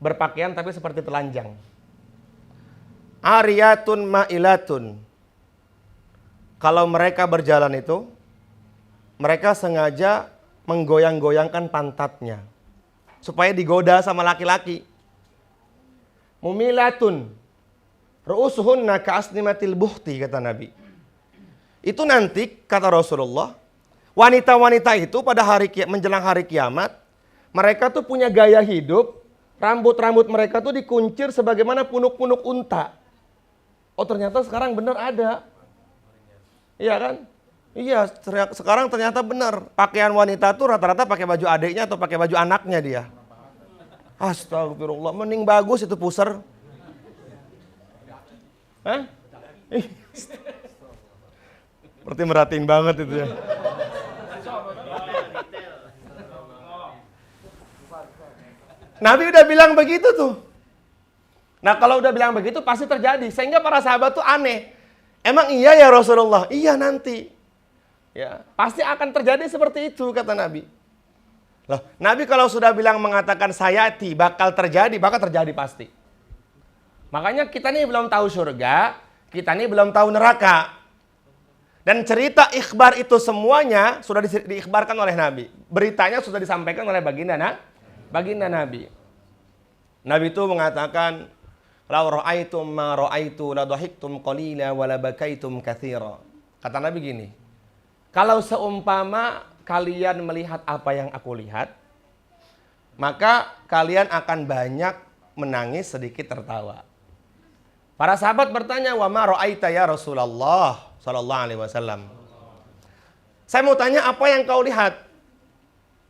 berpakaian tapi seperti telanjang, ariyatun ma'ilatun. Kalau mereka berjalan itu, mereka sengaja menggoyang-goyangkan pantatnya supaya digoda sama laki-laki. Mumilatun ru'usuhunna ka'asnimatil buhti, kata Nabi. Itu nanti, kata Rasulullah, wanita-wanita itu pada menjelang hari kiamat, mereka tuh punya gaya hidup, rambut-rambut mereka tuh dikuncir sebagaimana punuk-punuk unta. Oh, ternyata sekarang benar ada. Iya kan? Iya, sekarang ternyata benar. Pakaian wanita tuh rata-rata pakai baju adiknya atau pakai baju anaknya dia. Astagfirullah, mending bagus itu puser. Hah? Berarti merhatiin banget itu ya. Nabi udah bilang begitu tuh. Nah, kalau udah bilang begitu pasti terjadi. Sehingga para sahabat tuh aneh. Emang iya ya Rasulullah? Iya nanti. Ya, pasti akan terjadi seperti itu, kata Nabi. Loh, Nabi kalau sudah bilang mengatakan sayati, bakal terjadi pasti. Makanya kita nih belum tahu surga, kita nih belum tahu neraka. Dan cerita ikhbar itu semuanya sudah diikhbarkan oleh Nabi. Beritanya sudah disampaikan oleh baginda Nabi. Nabi itu mengatakan, "Lau ra'aitum ma ra'aitu la dhahiktum qalila wa la bakaitum katsira." Kata Nabi gini, kalau seumpama kalian melihat apa yang aku lihat, maka kalian akan banyak menangis, sedikit tertawa. Para sahabat bertanya, "Wa ma ra'aita ya Rasulullah sallallahu alaihi wasallam?" Saya mau tanya, apa yang kau lihat?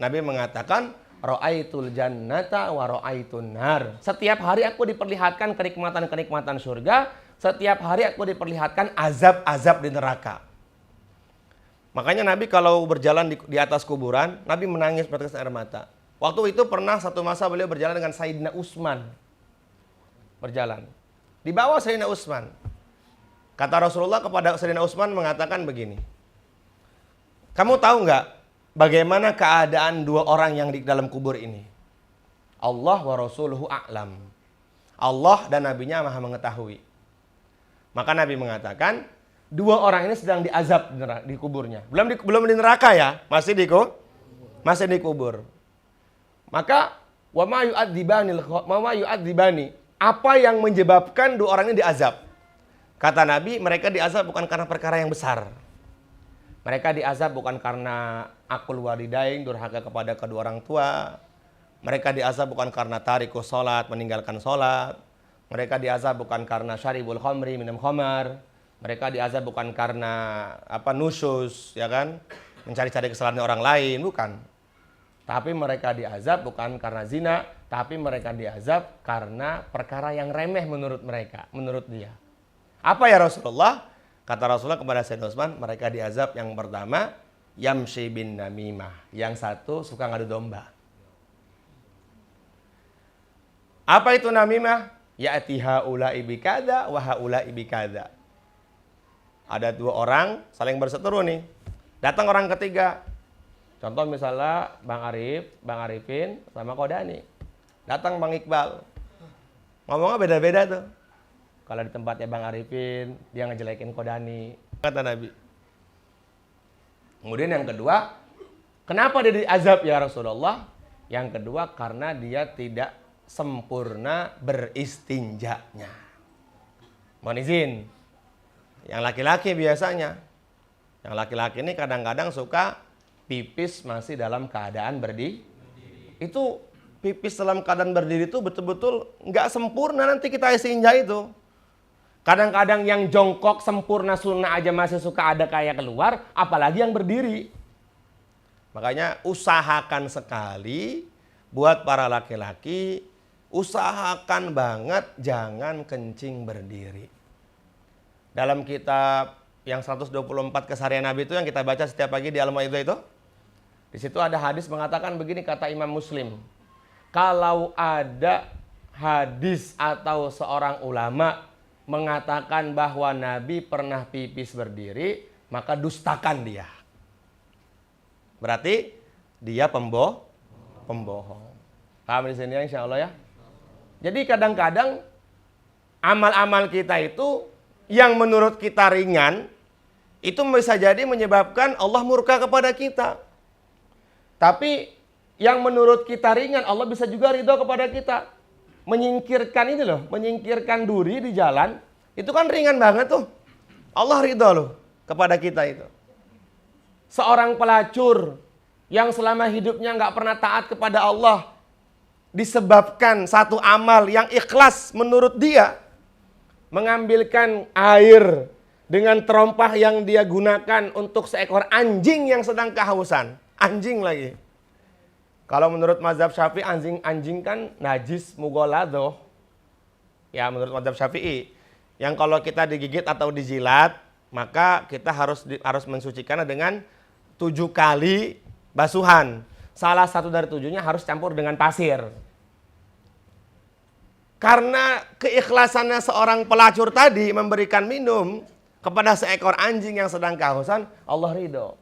Nabi mengatakan, "Ra'aitul jannata wa ra'aitun nar." Setiap hari aku diperlihatkan kenikmatan-kenikmatan surga, setiap hari aku diperlihatkan azab-azab di neraka. Makanya Nabi kalau berjalan di atas kuburan, Nabi menangis bertetes air mata. Waktu itu pernah satu masa beliau berjalan dengan Sayyidina Utsman. Berjalan. Di bawah Sayyidina Utsman. Kata Rasulullah kepada Sayyidina Utsman mengatakan begini. Kamu tahu nggak bagaimana keadaan dua orang yang di dalam kubur ini? Allah wa rasuluhu a'lam. Allah dan nabinya maha mengetahui. Maka Nabi mengatakan, dua orang ini sedang diazab di kuburnya. Belum di neraka ya, masih di kubur. Maka wa ma yu'adzibani, apa yang menyebabkan dua orang ini diazab? Kata Nabi, mereka diazab bukan karena perkara yang besar. Mereka diazab bukan karena akul walidain, durhaka kepada kedua orang tua. Mereka diazab bukan karena tarikus sholat, meninggalkan sholat. Mereka diazab bukan karena syaribul khamri, minum khamar. Mereka diazab bukan karena nusyus, ya kan? Mencari-cari kesalahan orang lain, bukan. Tapi mereka diazab bukan karena zina, tapi mereka diazab karena perkara yang remeh menurut mereka, menurut dia. Apa ya Rasulullah? Kata Rasulullah kepada Sayyidina Utsman, mereka diazab yang pertama, yamshi bin namimah. Yang satu suka ngadu domba. Apa itu namimah? Ya'ti haula'i bikada wa haula'i bikada. Ada dua orang saling berseteru nih. Datang orang ketiga. Contoh misalnya Bang Arifin sama Kodani. Datang Bang Iqbal. Ngomongnya beda-beda tuh. Kalau di tempatnya Bang Arifin, dia ngejelekin Kodani. Kata Nabi. Kemudian yang kedua, kenapa dia diazab ya Rasulullah? Yang kedua karena dia tidak sempurna beristinjanya. Mohon izin. Yang laki-laki biasanya. Yang laki-laki ini kadang-kadang suka pipis masih dalam keadaan berdiri. Itu pipis dalam keadaan berdiri itu betul-betul nggak sempurna nanti kita istinja itu. Kadang-kadang yang jongkok sempurna sunnah aja masih suka ada kayak keluar, apalagi yang berdiri. Makanya usahakan sekali buat para laki-laki, usahakan banget jangan kencing berdiri. Dalam kitab yang 124 keseharian Nabi itu yang kita baca setiap pagi di Al-Maidah itu, di situ ada hadis mengatakan begini, kata Imam Muslim. Kalau ada hadis atau seorang ulama mengatakan bahwa Nabi pernah pipis berdiri, maka dustakan dia. Berarti dia pembohong. Paham di sini ya, insya Allah ya. Jadi kadang-kadang amal-amal kita itu yang menurut kita ringan, itu bisa jadi menyebabkan Allah murka kepada kita. Tapi yang menurut kita ringan, Allah bisa juga ridho kepada kita. Menyingkirkan ini loh, menyingkirkan duri di jalan, itu kan ringan banget tuh. Allah ridho loh kepada kita itu. Seorang pelacur yang selama hidupnya nggak pernah taat kepada Allah, disebabkan satu amal yang ikhlas menurut dia, mengambilkan air dengan terompah yang dia gunakan untuk seekor anjing yang sedang kehausan. Anjing lagi. Kalau menurut mazhab Syafi'i anjing kan najis mughaladzah. Ya menurut mazhab Syafi'i. Yang kalau kita digigit atau dijilat, maka kita harus mensucikannya dengan 7 kali basuhan. Salah satu dari 7-nya harus campur dengan pasir. Karena keikhlasannya seorang pelacur tadi memberikan minum kepada seekor anjing yang sedang kehausan, Allah ridho.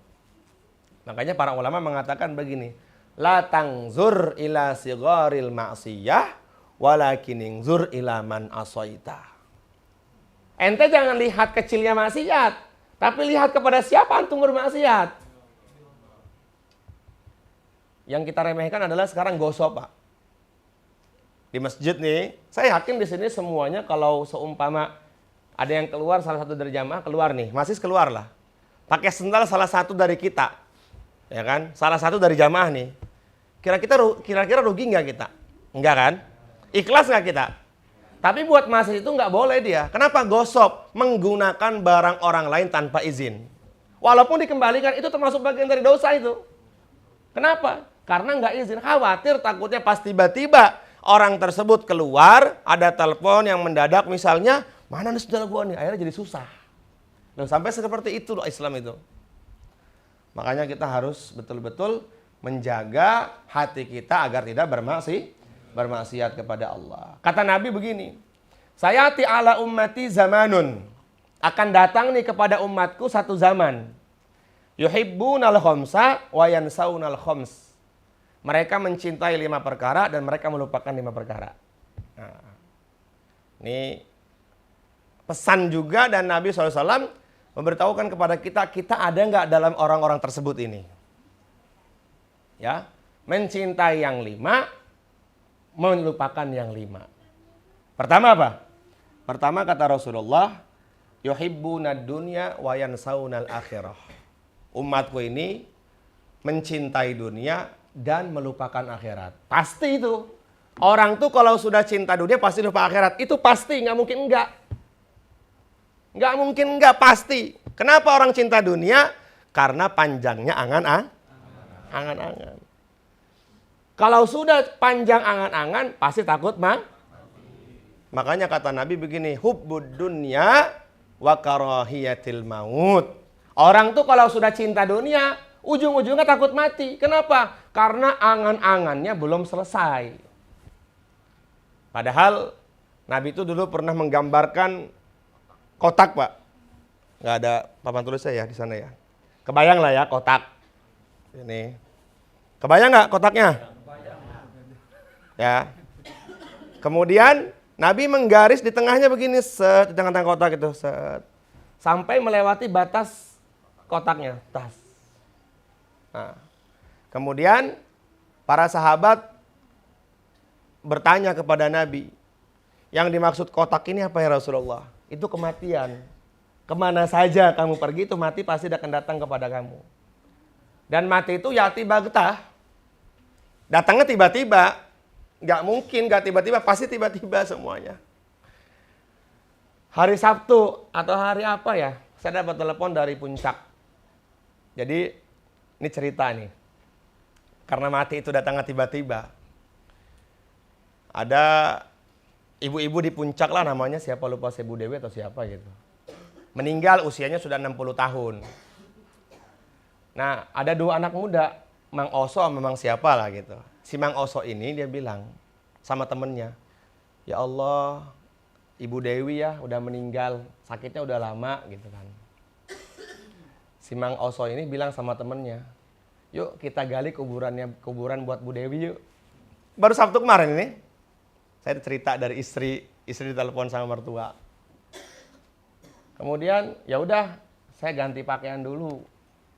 Makanya para ulama mengatakan begini, la tangzur ila sigharil ma'siyah walakin ingzur ila man asaita. Ente jangan lihat kecilnya maksiat, tapi lihat kepada siapa antum bermaksiat. Yang kita remehkan adalah sekarang gosok, Pak. Di masjid nih, saya yakin di sini semuanya kalau seumpama ada yang keluar salah satu dari jamaah keluar nih, masih keluar lah. Pakai sendal salah satu dari kita. Ya kan? Salah satu dari jamaah nih. Kira-kira rugi nggak kita? Enggak kan? Ikhlas nggak kita? Tapi buat masjid itu nggak boleh dia. Kenapa? Gosok, menggunakan barang orang lain tanpa izin. Walaupun dikembalikan, itu termasuk bagian dari dosa itu. Kenapa? Karena nggak izin. Khawatir takutnya pas tiba-tiba orang tersebut keluar, ada telepon yang mendadak misalnya, mana nih sendal gua nih? Akhirnya jadi susah. Loh, sampai seperti itu loh Islam itu. Makanya kita harus betul-betul menjaga hati kita agar tidak bermaksiat kepada Allah. Kata Nabi begini, sayati ala ummati zamanun. Akan datang nih kepada umatku satu zaman. Yuhibbunal khamsa wa yansaunal khams. Mereka mencintai 5 perkara dan mereka melupakan 5 perkara. Nah, ini pesan juga dan Nabi SAW memberitahukan kepada kita, kita ada nggak dalam orang-orang tersebut ini? Ya, mencintai yang 5, melupakan yang 5. Pertama apa? Pertama kata Rasulullah, yuhibbunad dunya wa yansaunal akhirah. Umatku ini mencintai dunia dan melupakan akhirat. Pasti itu. Orang tuh kalau sudah cinta dunia pasti lupa akhirat. Itu pasti, nggak mungkin enggak. Nggak mungkin enggak, pasti. Kenapa orang cinta dunia? Karena panjangnya angan-angan. Kalau sudah panjang angan-angan, pasti takut Makanya kata Nabi begini, hubbud dunya wa karahiyatil maut. Orang tuh kalau sudah cinta dunia, ujung-ujungnya takut mati. Kenapa? Karena angan-angannya belum selesai. Padahal Nabi itu dulu pernah menggambarkan kotak, Pak. Nggak ada papan tulis saya ya di sana ya. Kebayang lah ya kotak. Ini. Kebayang nggak kotaknya? Ya. Kemudian Nabi menggaris di tengahnya begini, set, di tengah-tengah kotak itu, set, sampai melewati batas kotaknya, tas. Nah, kemudian para sahabat bertanya kepada Nabi, yang dimaksud kotak ini apa ya Rasulullah? Itu kematian. Kemana saja kamu pergi itu mati pasti akan datang kepada kamu. Dan mati itu yati bagtah. Datangnya tiba-tiba. Nggak mungkin, nggak tiba-tiba, pasti tiba-tiba semuanya. Hari Sabtu atau hari apa ya, saya dapat telepon dari Puncak. Jadi ini cerita nih. Karena mati itu datangnya tiba-tiba. Ada ibu-ibu di Puncak lah namanya, siapa lupa, Ibu Dewi atau siapa gitu. Meninggal usianya sudah 60 tahun. Nah, ada 2 anak muda, Mang Oso memang siapa lah gitu. Si Mang Oso ini dia bilang sama temennya, ya Allah, Ibu Dewi ya udah meninggal, sakitnya udah lama gitu kan. Si Mang Oso ini bilang sama temennya, yuk kita gali kuburan buat Bu Dewi yuk. Baru Sabtu kemarin ini, saya cerita dari istri ditelepon sama mertua. Kemudian ya udah, saya ganti pakaian dulu,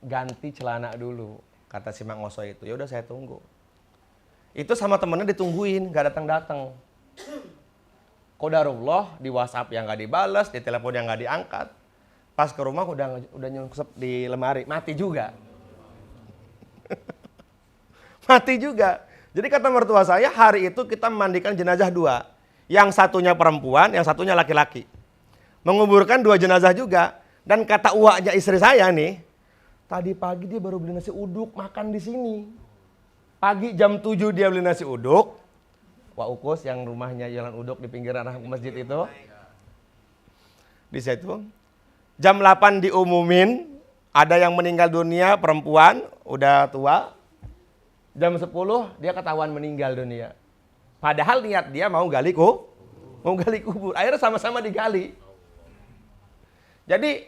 ganti celana dulu, kata si Mang Oso itu. Ya udah saya tunggu. Itu sama temennya ditungguin, gak datang-datang. Qadarullah, di WhatsApp yang gak dibalas, di telepon yang gak diangkat. Pas ke rumah udah nyungsep di lemari, mati juga. Mati juga. Jadi kata mertua saya, hari itu kita memandikan jenazah 2. Yang satunya perempuan, yang satunya laki-laki. Menguburkan 2 jenazah juga. Dan kata uaknya istri saya nih, tadi pagi dia baru beli nasi uduk, makan di sini. Pagi jam 7 dia beli nasi uduk. Wak Ukus yang rumahnya jalan uduk di pinggiran masjid itu. Di situ. Jam 8 diumumin, ada yang meninggal dunia, perempuan, udah tua. Jam 10 dia ketahuan meninggal dunia. Padahal niat dia mau gali kubur. Akhirnya sama-sama digali. Jadi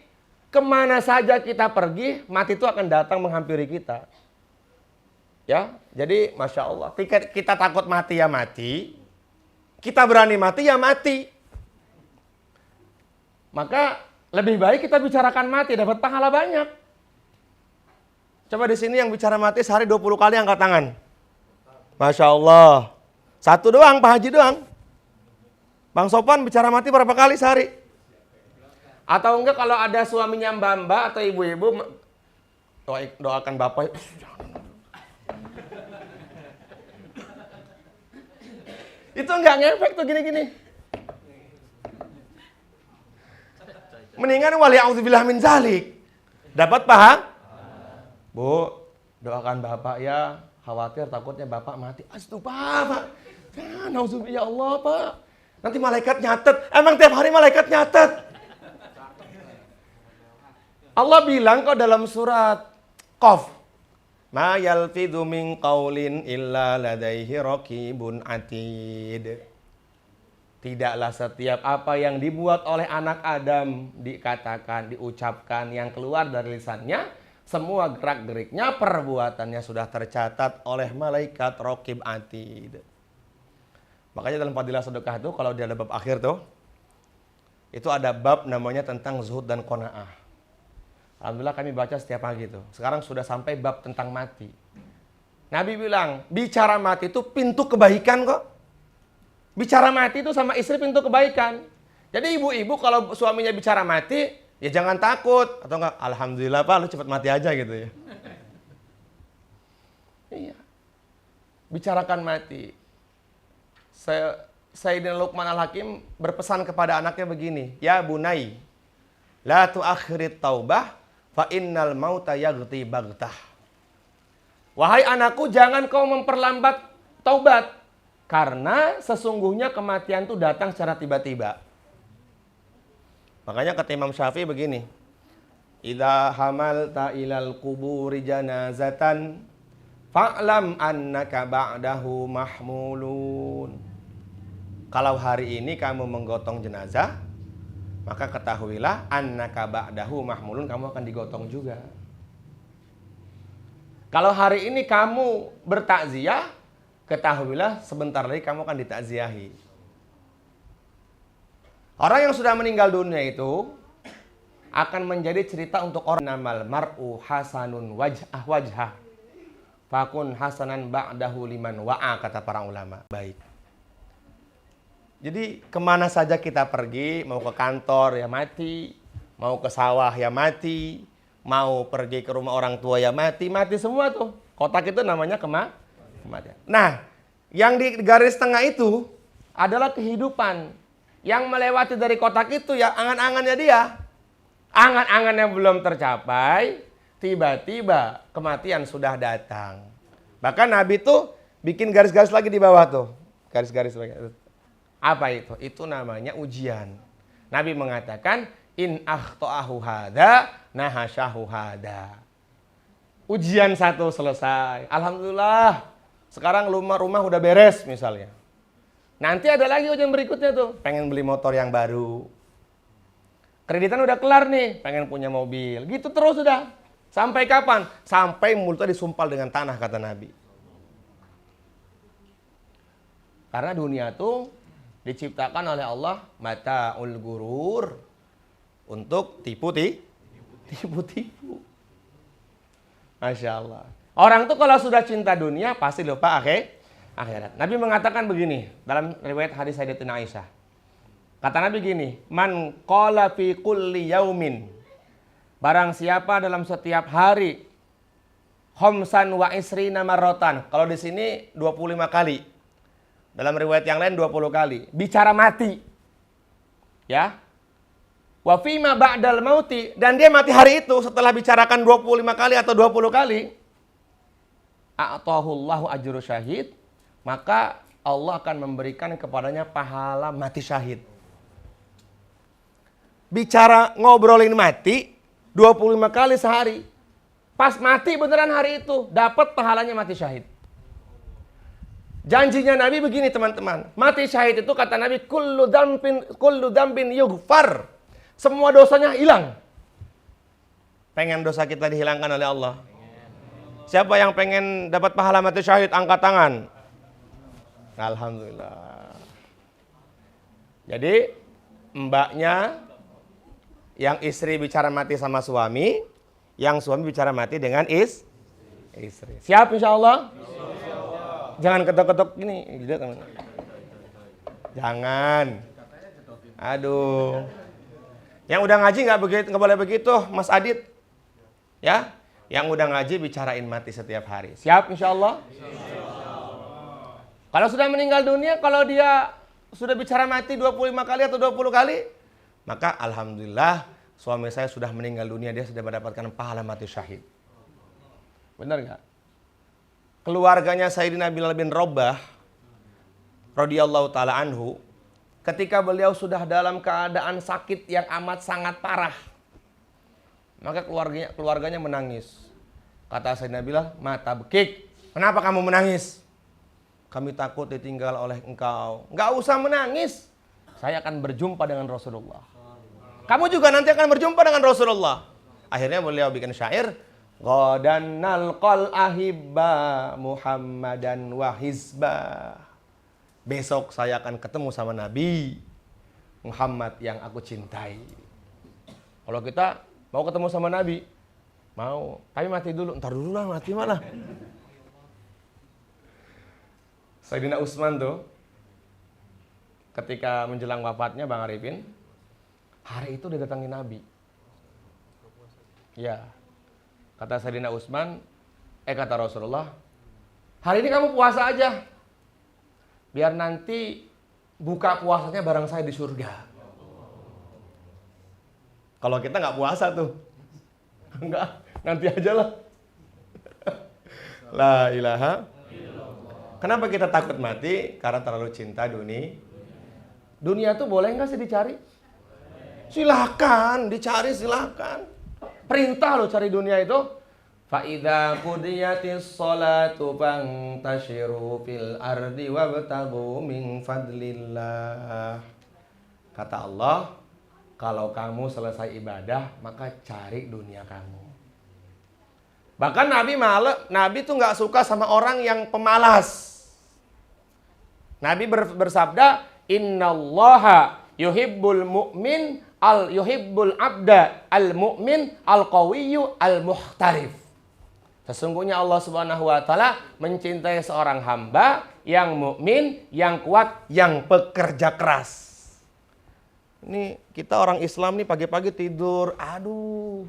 kemana saja kita pergi, mati itu akan datang menghampiri kita. Ya, jadi Masya Allah, kita takut mati ya mati, kita berani mati ya mati. Maka lebih baik kita bicarakan mati, dapat pahala banyak. Coba di sini yang bicara mati sehari 20 kali angkat tangan. Masya Allah. 1 doang, Pak Haji doang. Bang Sopan bicara mati berapa kali sehari? Atau enggak kalau ada suaminya mbak-mbak atau ibu-ibu, doakan bapak. Itu enggak ngefek tuh gini-gini. Mendingan wali a'udzubillah min zalik. Dapat paham? Bu, doakan bapak ya. Khawatir takutnya bapak mati. Astagfirullah, Pak. Nauzubillah ya Allah, Pak. Nanti malaikat nyatet. Emang tiap hari malaikat nyatet. Allah bilang kok dalam surat Qaf. Ma yalfidhu min qaulin illa ladaihi raqibun atid. Tidaklah setiap apa yang dibuat oleh anak Adam dikatakan, diucapkan, yang keluar dari lisannya, semua gerak-geriknya, perbuatannya sudah tercatat oleh malaikat raqib atid. Makanya dalam fadilah sedekah itu kalau dia ada bab akhir tuh, itu ada bab namanya tentang zuhud dan qanaah. Alhamdulillah kami baca setiap pagi itu. Sekarang sudah sampai bab tentang mati. Nabi bilang, bicara mati itu pintu kebaikan kok. Bicara mati itu sama istri pintu kebaikan. Jadi ibu-ibu kalau suaminya bicara mati, ya jangan takut. Atau enggak, alhamdulillah Pak, lu cepat mati aja gitu ya. Iya. Bicarakan mati. Sayyidina Luqman Al-Hakim berpesan kepada anaknya begini, ya bunai, la tuakhirit taubah, fa innal mauta yaghti baghtah. Wahai anakku, jangan kau memperlambat taubat, karena sesungguhnya kematian itu datang secara tiba-tiba. Makanya kata Imam Syafi'i begini, idza hamalta ilal quburi janazatan fa'lam annaka ba'dahu mahmulun. Kalau hari ini kamu menggotong jenazah, maka ketahuilah annaka ba'dahu mahmulun, kamu akan digotong juga. Kalau hari ini kamu bertakziah, ketahuilah sebentar lagi kamu akan ditakziahi. Orang yang sudah meninggal dunia itu akan menjadi cerita untuk orang. Namal mar'u hasanun wajhah fakun hasanan ba'dahu liman wa'a, kata para ulama. Baik. Jadi kemana saja kita pergi, mau ke kantor ya mati, mau ke sawah ya mati, mau pergi ke rumah orang tua ya mati, mati semua tuh. Kotak itu namanya kematian. Nah, yang di garis tengah itu adalah kehidupan. Yang melewati dari kotak itu ya angan-angannya dia. Angan-angan yang belum tercapai, tiba-tiba kematian sudah datang. Bahkan Nabi tuh bikin garis-garis lagi di bawah tuh. Garis-garis lagi. Apa itu? Itu namanya ujian. Nabi mengatakan, in akhta'ahu hada, nahasyahu hada. Ujian satu selesai. Alhamdulillah. Sekarang rumah udah beres misalnya. Nanti ada lagi ujian berikutnya tuh. Pengen beli motor yang baru. Kreditan udah kelar nih. Pengen punya mobil. Gitu terus sudah. Sampai kapan? Sampai mulutnya disumpal dengan tanah, kata Nabi. Karena dunia tuh diciptakan oleh Allah mata'ul gurur, untuk tipu-tipu. Masya Allah. Orang tuh kalau sudah cinta dunia pasti lupa akhirat. Nabi mengatakan begini dalam riwayat hadis Sayyidatina Aisyah. Kata Nabi gini, man qala fi kulli yaumin, barang siapa dalam setiap hari, khamsan wa isrina marrotan. Kalau di sini 25 kali. Dalam riwayat yang lain 20 kali. Bicara mati. Ya. Wa fima ba'dal mauti. Dan dia mati hari itu setelah bicarakan 25 kali atau 20 kali. A'tahullahu ajru syahid. Maka Allah akan memberikan kepadanya pahala mati syahid. Bicara ngobrolin mati 25 kali sehari. Pas mati beneran hari itu. Dapat pahalanya mati syahid. Janjinya Nabi begini teman-teman. Mati syahid itu kata Nabi kullu dambin yughfar. Semua dosanya hilang. Pengen dosa kita dihilangkan oleh Allah? Siapa yang pengen dapat pahala mati syahid angkat tangan? Alhamdulillah. Jadi mbaknya yang istri bicara mati sama suami, yang suami bicara mati dengan istri. Siap insyaallah? Jangan ketok-ketok gini, gitu teman. Jangan. Aduh. Yang udah ngaji nggak boleh begitu, Mas Adit. Ya, yang udah ngaji bicarain mati setiap hari. Siap insyaallah? Kalau sudah meninggal dunia, kalau dia sudah bicara mati 25 kali atau 20 kali, maka alhamdulillah suami saya sudah meninggal dunia, dia sudah mendapatkan pahala mati syahid. Benar nggak? Keluarganya Sayyidina Bilal bin Rabah radhiyallahu taala anhu, ketika beliau sudah dalam keadaan sakit yang amat sangat parah, maka keluarganya menangis. Kata Sayyidina Bilal, mata bekik, kenapa kamu menangis? Kami takut ditinggal oleh engkau. Nggak usah menangis, saya akan berjumpa dengan Rasulullah. Kamu juga nanti akan berjumpa dengan Rasulullah. Akhirnya beliau bikin syair, Ghadan nalqal ahibba Muhammadan wa hizbah. Besok saya akan ketemu sama Nabi Muhammad yang aku cintai. Kalau kita mau ketemu sama Nabi, mau, tapi mati dulu. Ntar dulu lah, mati malah. Sayyidina Utsman tuh ketika menjelang wafatnya Bang Arifin, hari itu didatangi Nabi. Ya. Kata Sayyidina Utsman, kata Rasulullah, hari ini kamu puasa aja. Biar nanti buka puasanya bareng saya di surga. Kalau kita nggak puasa tuh. Enggak, nanti aja lah. La ilaha. Kenapa kita takut mati? Karena terlalu cinta dunia. Dunia tuh boleh nggak sih dicari? Silakan, dicari silakan. Perintah lo cari dunia itu. idza qudiyatis sholatu fantashiru fil ardi wabtaghu min fadlillah. Kata Allah, kalau kamu selesai ibadah, maka cari dunia kamu. Bahkan Nabi tuh nggak suka sama orang yang pemalas. Nabi bersabda, Innallaha yuhibbul mu'min yuhibbul abda al-mu'min al-qawiyyu al-muhtarif. Sesungguhnya Allah Subhanahu wa taala mencintai seorang hamba yang mukmin, yang kuat, yang pekerja keras. Ini kita orang Islam nih pagi-pagi tidur, aduh.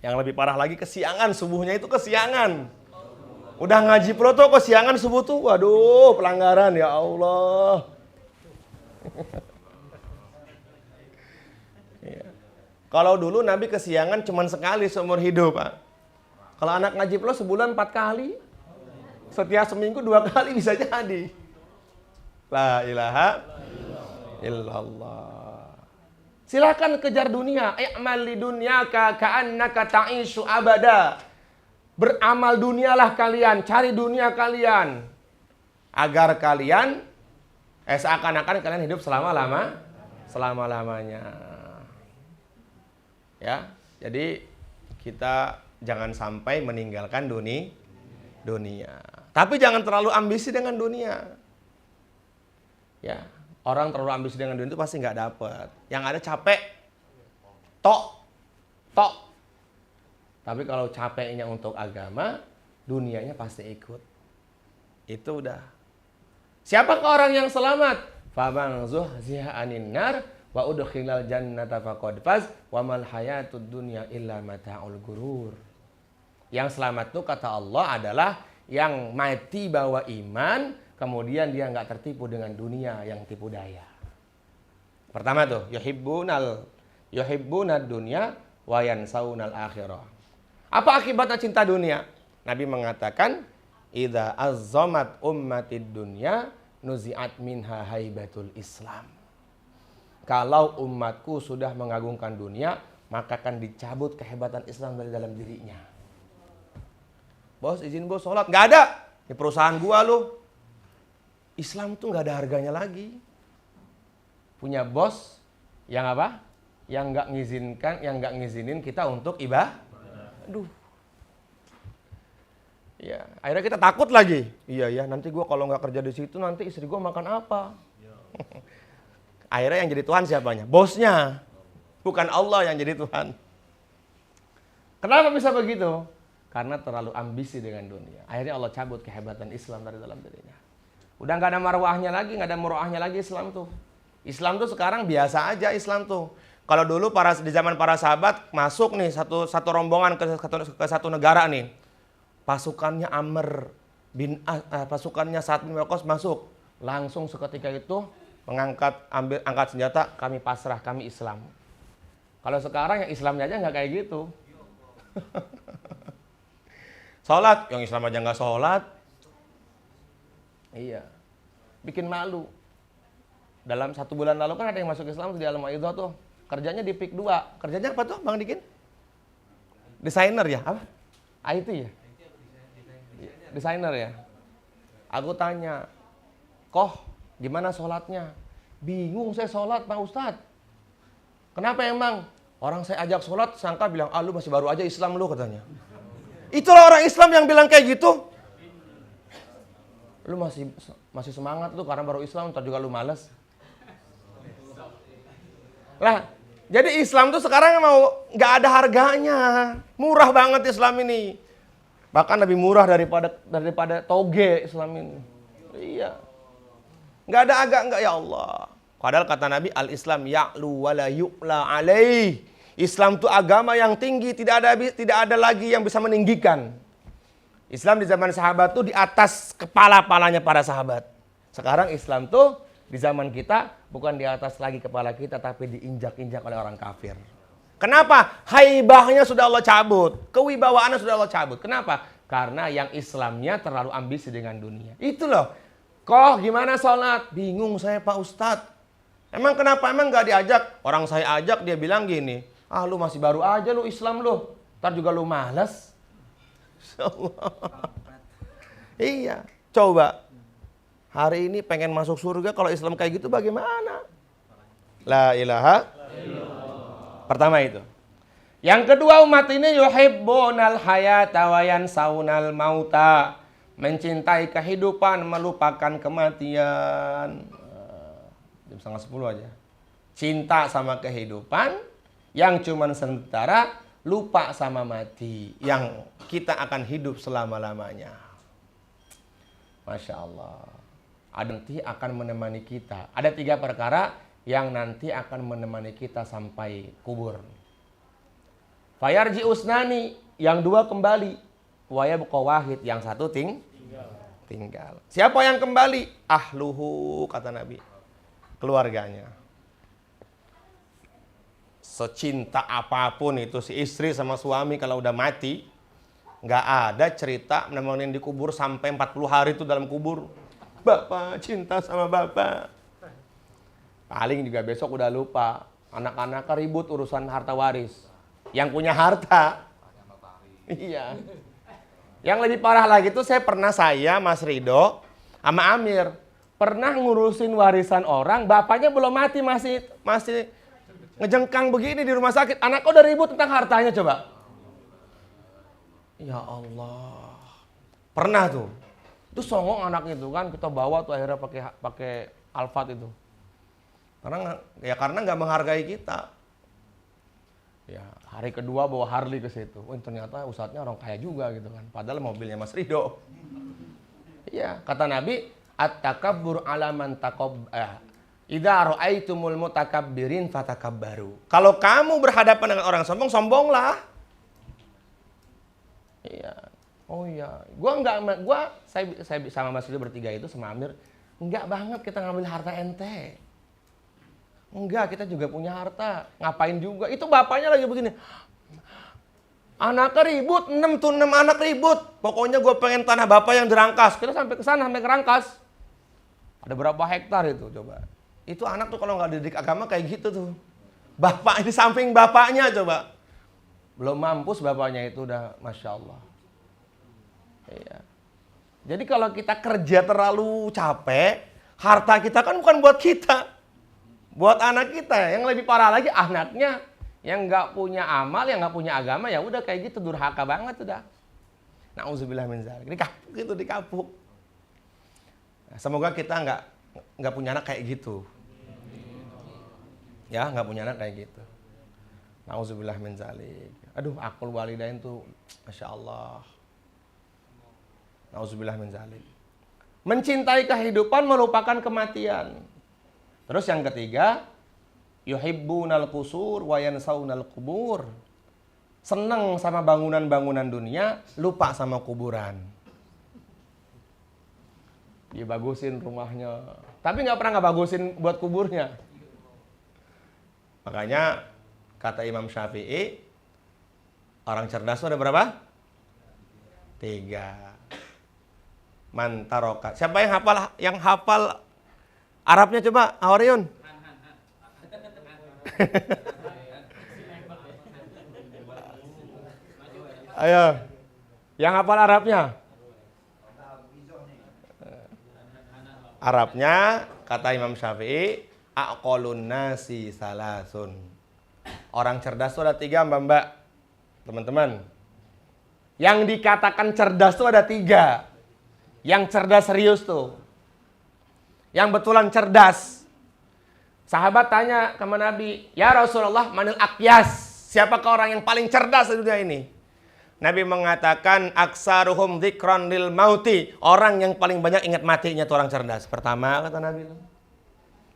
Yang lebih parah lagi kesiangan, subuhnya itu kesiangan. Udah ngaji proto kesiangan subuh tuh, waduh pelanggaran ya Allah. Ya. Kalau dulu Nabi kesiangan cuma sekali seumur hidup, Pak. Kalau anak ngaji pro sebulan 4 kali, setiap seminggu 2 kali bisa jadi. La ilaha illallah. Silakan kejar dunia. I'mal li dunyaka ka'annaka ta'ishu abada. Beramal dunialah kalian, cari dunia kalian. Agar kalian seakan-akan kalian hidup selama-lamanya. Ya, jadi kita jangan sampai meninggalkan dunia. Tapi jangan terlalu ambisi dengan dunia. Ya, orang terlalu ambisi dengan dunia itu pasti nggak dapet. Yang ada capek, tok. Tapi kalau capeknya untuk agama, dunianya pasti ikut. Itu udah. Siapakah orang yang selamat? Faman zuhziha 'anil nar wa udkhilal jannata faqad faz wa mal hayatud dunya illa mata'ul gurur. Yang selamat itu kata Allah adalah yang mati bawa iman, kemudian dia nggak tertipu dengan dunia yang tipu daya. Pertama tuh, yuhibbunad dunya wa yansaunal akhirah. Apa akibatnya cinta dunia? Nabi mengatakan, idza azzamat ummatid dunya nuzi'at minha haibatul Islam. Kalau umatku sudah mengagungkan dunia, maka akan dicabut kehebatan Islam dari dalam dirinya. Bos, izin bos sholat. Nggak ada. Di perusahaan gua loh. Islam tuh nggak ada harganya lagi. Punya bos yang apa? Yang nggak ngizinin kita untuk ibadah. Aduh. Ya, akhirnya kita takut lagi. Iya, nanti gua kalau nggak kerja di situ, nanti istri gua makan apa? Akhirnya yang jadi Tuhan siapanya? Bosnya. Bukan Allah yang jadi Tuhan. Kenapa bisa begitu? Karena terlalu ambisi dengan dunia. Akhirnya Allah cabut kehebatan Islam dari dalam dirinya. Udah nggak ada marwahnya lagi, nggak ada muroahnya lagi Islam tuh. Islam tuh sekarang biasa aja Islam tuh. Kalau dulu di zaman para sahabat masuk nih satu rombongan ke satu negara nih. Pasukannya pasukannya Sa'ad bin Waqqas masuk. Langsung seketika itu angkat senjata, kami pasrah, kami Islam. Kalau sekarang yang Islamnya aja nggak kayak gitu. Sholat, yang Islam aja nggak sholat. Iya, bikin malu. Dalam 1 bulan lalu kan ada yang masuk Islam di Al-Maidah tuh. Kerjanya di PIK 2. Kerjanya apa tuh Bang Dikin? Desainer ya? Apa? IT ya? Desainer ya? Aku tanya, Koh, gimana sholatnya? Bingung saya sholat Pak Ustadz. Kenapa emang? Orang saya ajak sholat, sangka bilang, lu masih baru aja Islam lu katanya. Itulah orang Islam yang bilang kayak gitu. Lu masih semangat lu karena baru Islam, ntar juga lu malas. Lah, jadi Islam tuh sekarang mau nggak ada harganya. Murah banget Islam ini. Bahkan lebih murah daripada toge Islam ini. Iya. Nggak ada nggak ya Allah. Padahal kata Nabi, al-Islam ya'lu wa la yu'la alaih. Islam itu agama yang tinggi, tidak ada lagi yang bisa meninggikan. Islam di zaman sahabat tuh di atas kepala-palanya para sahabat. Sekarang Islam tuh di zaman kita bukan di atas lagi kepala kita, tapi diinjak-injak oleh orang kafir. Kenapa? Haibahnya sudah Allah cabut. Kewibawaannya sudah Allah cabut. Kenapa? Karena yang Islamnya terlalu ambisi dengan dunia. Itu loh. Koh gimana sholat? Bingung saya Pak Ustadz. Emang kenapa? Emang gak diajak? Orang saya ajak dia bilang gini. Lu masih baru aja lu Islam lu. Ntar juga lu malas. Allah. Iya, coba. Hari ini pengen masuk surga, kalau Islam kayak gitu bagaimana? La ilaha. Pertama itu. Yang kedua, umat ini yuhibbunal hayata wa yansaunal mauta. Mencintai kehidupan, melupakan kematian. Jam 9:30 aja. Cinta sama kehidupan, yang cuman sementara, lupa sama mati. Yang kita akan hidup selama-lamanya. Masya Allah. Ada nanti akan menemani kita. Ada 3 perkara yang nanti akan menemani kita sampai kubur. Fayarji usnani, yang 2 kembali. Waya buka wahid, yang 1 tinggal. Siapa yang kembali? Ahluhu, kata Nabi. Keluarganya. Secinta apapun itu si istri sama suami kalau udah mati, nggak ada cerita nemenin di kubur sampai 40 hari itu dalam kubur. Bapak cinta sama bapak. Paling juga besok udah lupa. Anak-anak ribut urusan harta waris. Yang punya harta. Iya. Yang lebih parah lagi itu saya, Mas Rido, sama Amir, pernah ngurusin warisan orang, bapaknya belum mati, masih ngejengkang begini di rumah sakit. Anaknya udah ribut tentang hartanya, coba. Ya Allah. Pernah tuh. Itu songong anak itu kan, kita bawa tuh akhirnya pakai Alphard itu. Karena nggak menghargai kita. Ya, hari kedua bawa Harley ke situ. Oh, ternyata ustadznya orang kaya juga gitu kan. Padahal mobilnya Mas Rido. Iya, kata Nabi, at-takabbur ala man idza ra'aitumul mutakabbirin fatakabbaru. Kalau kamu berhadapan dengan orang sombong, sombonglah. Iya. Oh iya, saya sama Mas Rido bertiga itu sama Amir, enggak banget kita ngambil harta ente. Enggak, kita juga punya harta. Ngapain juga? Itu bapaknya lagi begini. Anaknya ribut, 6 anak ribut. Pokoknya gue pengen tanah bapak yang dirangkas. Kita sampai ke sana, sampai kerangkas. Ada berapa hektar itu coba. Itu anak tuh kalau nggak dididik agama kayak gitu tuh. Bapak di samping bapaknya coba. Belum mampus bapaknya itu udah Masya Allah. Iya. Jadi kalau kita kerja terlalu capek, harta kita kan bukan buat kita. Buat anak kita. Yang lebih parah lagi anaknya yang nggak punya amal, yang nggak punya agama, ya udah kayak gitu, durhaka banget udah. Nauzubillah min dzalik. Dikapuk itu, dikapuk. Nah, semoga kita nggak punya anak kayak gitu. Ya, nggak punya anak kayak gitu. Nauzubillah min dzalik. Aduh, akul walidain tuh Masya Allah. Nauzubillah min dzalik. Mencintai kehidupan, melupakan kematian. Terus yang ketiga, yuhibbunal qusur wa yansaunal qubur. Seneng sama bangunan-bangunan dunia, lupa sama kuburan. Dibagusin rumahnya, tapi nggak pernah bagusin buat kuburnya. Makanya kata Imam Syafi'i, orang cerdas itu ada berapa? 3. Man taroka. Siapa yang hafal Arabnya coba, Awariun. Ayo. Yang hafal Arabnya? Arabnya, kata Imam Syafi'i, aqalun nasi salasun. Orang cerdas itu ada 3, Mbak. Teman-teman. Yang dikatakan cerdas itu ada 3. Yang cerdas serius tuh. Yang betulan cerdas. Sahabat tanya ke Nabi, "Ya Rasulullah, manil aqyas?" Siapakah orang yang paling cerdas di dunia ini? Nabi mengatakan, "Aksaruhum dzikran lil mauti." Orang yang paling banyak ingat matinya itu orang cerdas. Pertama kata Nabi.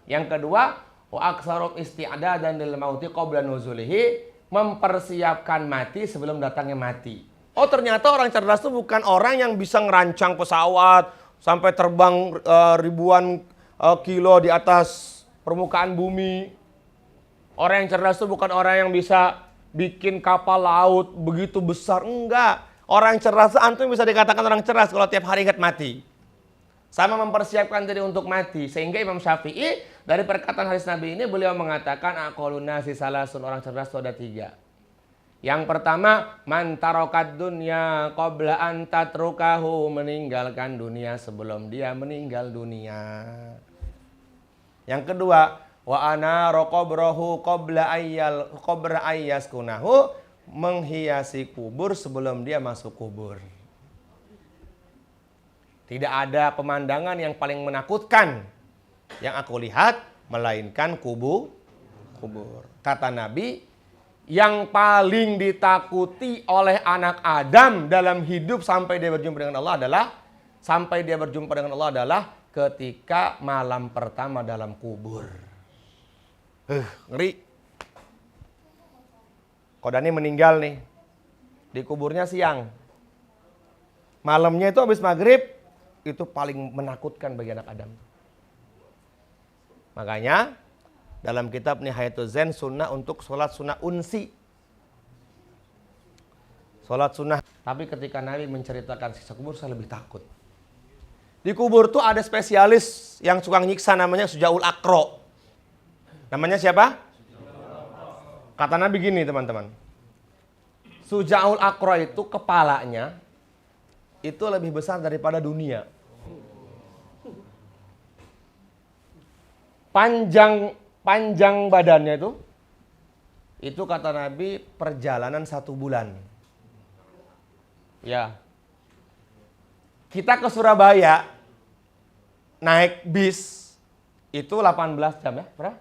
Yang kedua, wa aksarum isti'dadan lil mauti qabla nuzulihi. Mempersiapkan mati sebelum datangnya mati. Oh, ternyata orang cerdas itu bukan orang yang bisa ngerancang pesawat sampai terbang ribuan kilo di atas permukaan bumi. Orang yang cerdas itu bukan orang yang bisa bikin kapal laut begitu besar. Enggak. Orang yang cerdas itu antum bisa dikatakan orang cerdas kalau tiap hari ingat mati. Sama mempersiapkan diri untuk mati. Sehingga Imam Syafi'i dari perkataan hadis Nabi ini beliau mengatakan aqalun nasi salasun, orang cerdas itu ada 3. Yang pertama, man tarokat dunya qabla an tatrukahu, meninggalkan dunia sebelum dia meninggal dunia. Yang kedua, wa ana raqabrahu qabla ayyaskunahu, menghiasi kubur sebelum dia masuk kubur. Tidak ada pemandangan yang paling menakutkan yang aku lihat melainkan kubur. Kata Nabi, yang paling ditakuti oleh anak Adam dalam hidup sampai dia berjumpa dengan Allah adalah ketika malam pertama dalam kubur. Ngeri. Kodani meninggal nih. Di kuburnya siang. Malamnya itu habis maghrib, itu paling menakutkan bagi anak Adam. Makanya dalam kitab Nihayatul Zen sunnah untuk sholat sunnah unsi. Sholat sunnah. Tapi ketika Nabi menceritakan siksa kubur, saya lebih takut. Di kubur tuh ada spesialis yang suka nyiksa, namanya Sujaul Akro. Namanya siapa? Kata Nabi gini teman-teman. Sujaul Akro itu kepalanya itu lebih besar daripada dunia. Panjang badannya itu kata Nabi perjalanan 1 bulan. Ya. Kita ke Surabaya naik bis itu 18 jam ya, berapa?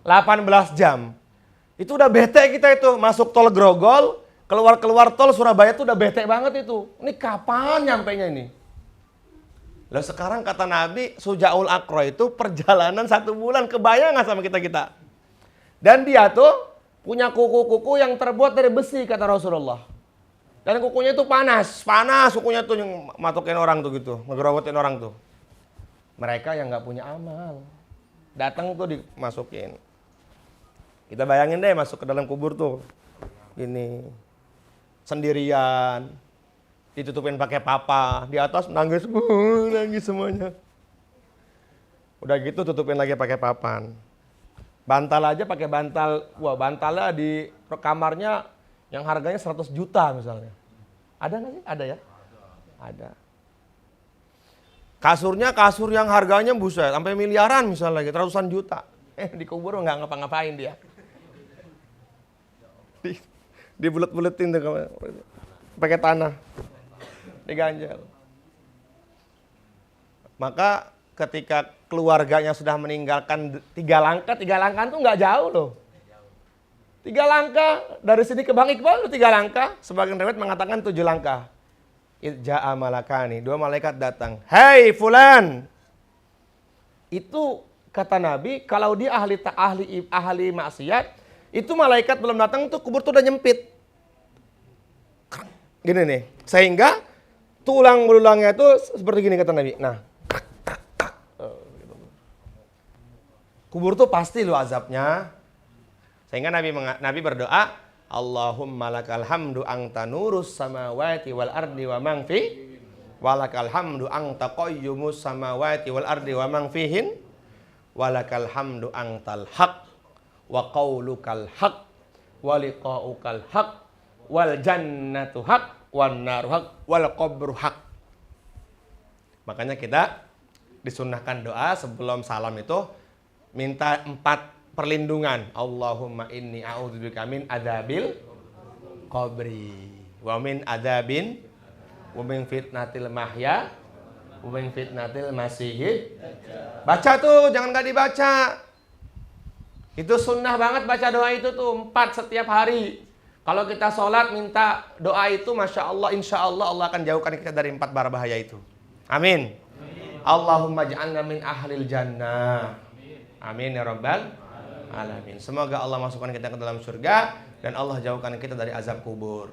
18 jam. Itu udah bete kita itu, masuk tol Grogol, keluar tol Surabaya itu udah bete banget itu. Ini kapan nyampenya ini? Lalu sekarang kata Nabi, Sujaul Akro itu perjalanan 1 bulan. Kebayang gak sama kita? Dan dia tuh punya kuku-kuku yang terbuat dari besi, kata Rasulullah. Dan kukunya itu panas kukunya tuh yang matokin orang tuh gitu, ngegerogotin orang tuh. Mereka yang gak punya amal, datang tuh dimasukin. Kita bayangin deh masuk ke dalam kubur tuh, ini sendirian. Ditutupin pakai papa, di atas nangis semuanya. Udah gitu tutupin lagi pakai papan. Bantal aja pakai bantal, bantalnya di kamarnya yang harganya 100 juta misalnya. Ada nggak sih? Ada ya? Ada. Kasurnya kasur yang harganya buset, sampai miliaran misalnya, ratusan juta. Di kubur nggak ngapa-ngapain dia. Dibulet-buletin tuh pakai tanah. Diganjal. Maka ketika keluarganya sudah meninggalkan 3 langkah itu nggak jauh loh. 3 langkah dari sini ke Bang Iqbal 3 langkah. Sebagian riwayat mengatakan 7 langkah. Ja'a malakani, 2 malaikat datang. Hei fulan. Itu kata Nabi, kalau dia ahli maksiat, itu malaikat belum datang tuh kubur tuh udah nyempit. Gini nih, sehingga tulang belulangnya itu seperti gini kata Nabi. Nah, kubur tuh pasti lo azabnya. Sehingga Nabi berdoa, Allahumma lakal hamdu anta nurus samawati wal ardi wa man fi, walakal hamdu anta qayyumus samawati wal ardi wa man fihin, walakal hamdu antal haq wa qaulukal haq wa liqaukal haq wal jannatu haq wan naru haq wal qabru haq. Makanya kita disunnahkan doa sebelum salam itu minta 4 perlindungan. Allahumma inni a'udzubika min adzabil qabri wa min adzabin wa min fitnatil mahya wa min fitnatil masihid. Baca tuh, jangan gak dibaca. Itu sunnah banget baca doa itu tuh 4 setiap hari. Kalau kita sholat minta doa itu, Masya Allah, Insya Allah Allah akan jauhkan kita dari 4 bahaya itu. Amin. Allahumma ja'alna min ahlil jannah. Amin ya rabbal alamin. Semoga Allah masukkan kita ke dalam surga dan Allah jauhkan kita dari azab kubur.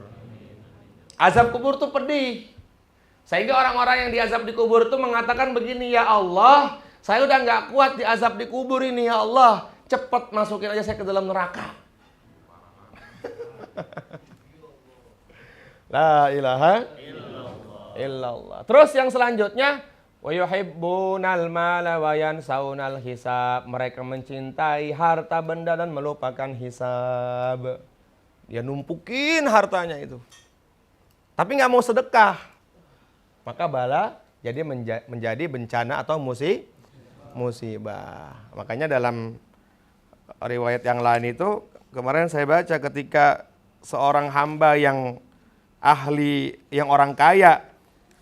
Azab kubur tuh pedih. Sehingga orang-orang yang diazab di kubur tuh mengatakan begini, ya Allah, saya udah gak kuat diazab di kubur ini, ya Allah, cepat masukin aja saya ke dalam neraka. La ilaha illallah. Terus yang selanjutnya, Wa yuhibbunal mala wa yansaunal hisab. Mereka mencintai harta benda dan melupakan hisab. Dia numpukin hartanya itu. Tapi nggak mau sedekah. Maka bala jadi menjadi bencana atau musibah. Makanya dalam riwayat yang lain itu kemarin saya baca ketika seorang hamba yang ahli, yang orang kaya,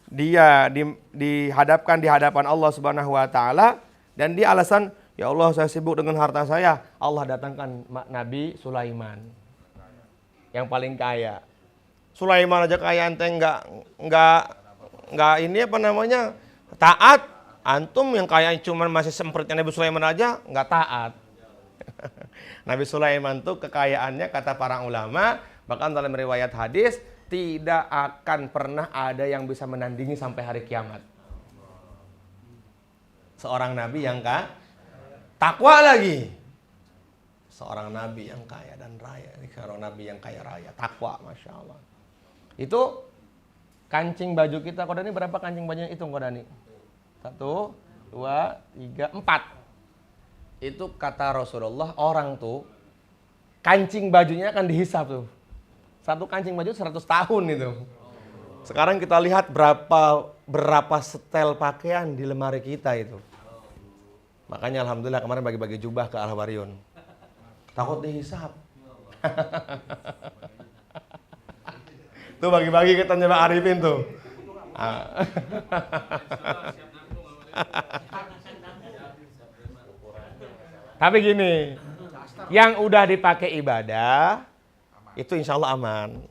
dia dihadapkan di hadapan Allah Subhanahu wa taala dan dia alasan, "Ya Allah, saya sibuk dengan harta saya." Allah datangkan Nabi Sulaiman. Yang paling kaya. Sulaiman aja kaya, ente enggak ini apa namanya? Taat. Antum yang kaya cuma masih sempertnya Nabi Sulaiman aja enggak taat. Nabi Sulaiman tuh kekayaannya kata para ulama, bahkan dalam riwayat hadis tidak akan pernah ada yang bisa menandingi sampai hari kiamat. Seorang nabi yang takwa lagi. Seorang nabi yang kaya dan raya. Seorang nabi yang kaya raya, takwa, Masya Allah. Itu kancing baju kita, Kodani berapa kancing bajunya? Hitung Kodani. 1, 2, 3, 4. Itu kata Rasulullah, orang tuh kancing bajunya akan dihisap tuh. Satu kancing baju 100 tahun itu. Sekarang kita lihat berapa setel pakaian di lemari kita itu. Makanya alhamdulillah kemarin bagi-bagi jubah ke Al-Wariyun. Takut dihisap. Tuh bagi-bagi kita nyoba Arifin tuh. Tapi gini, yang udah dipakai ibadah itu insya Allah aman.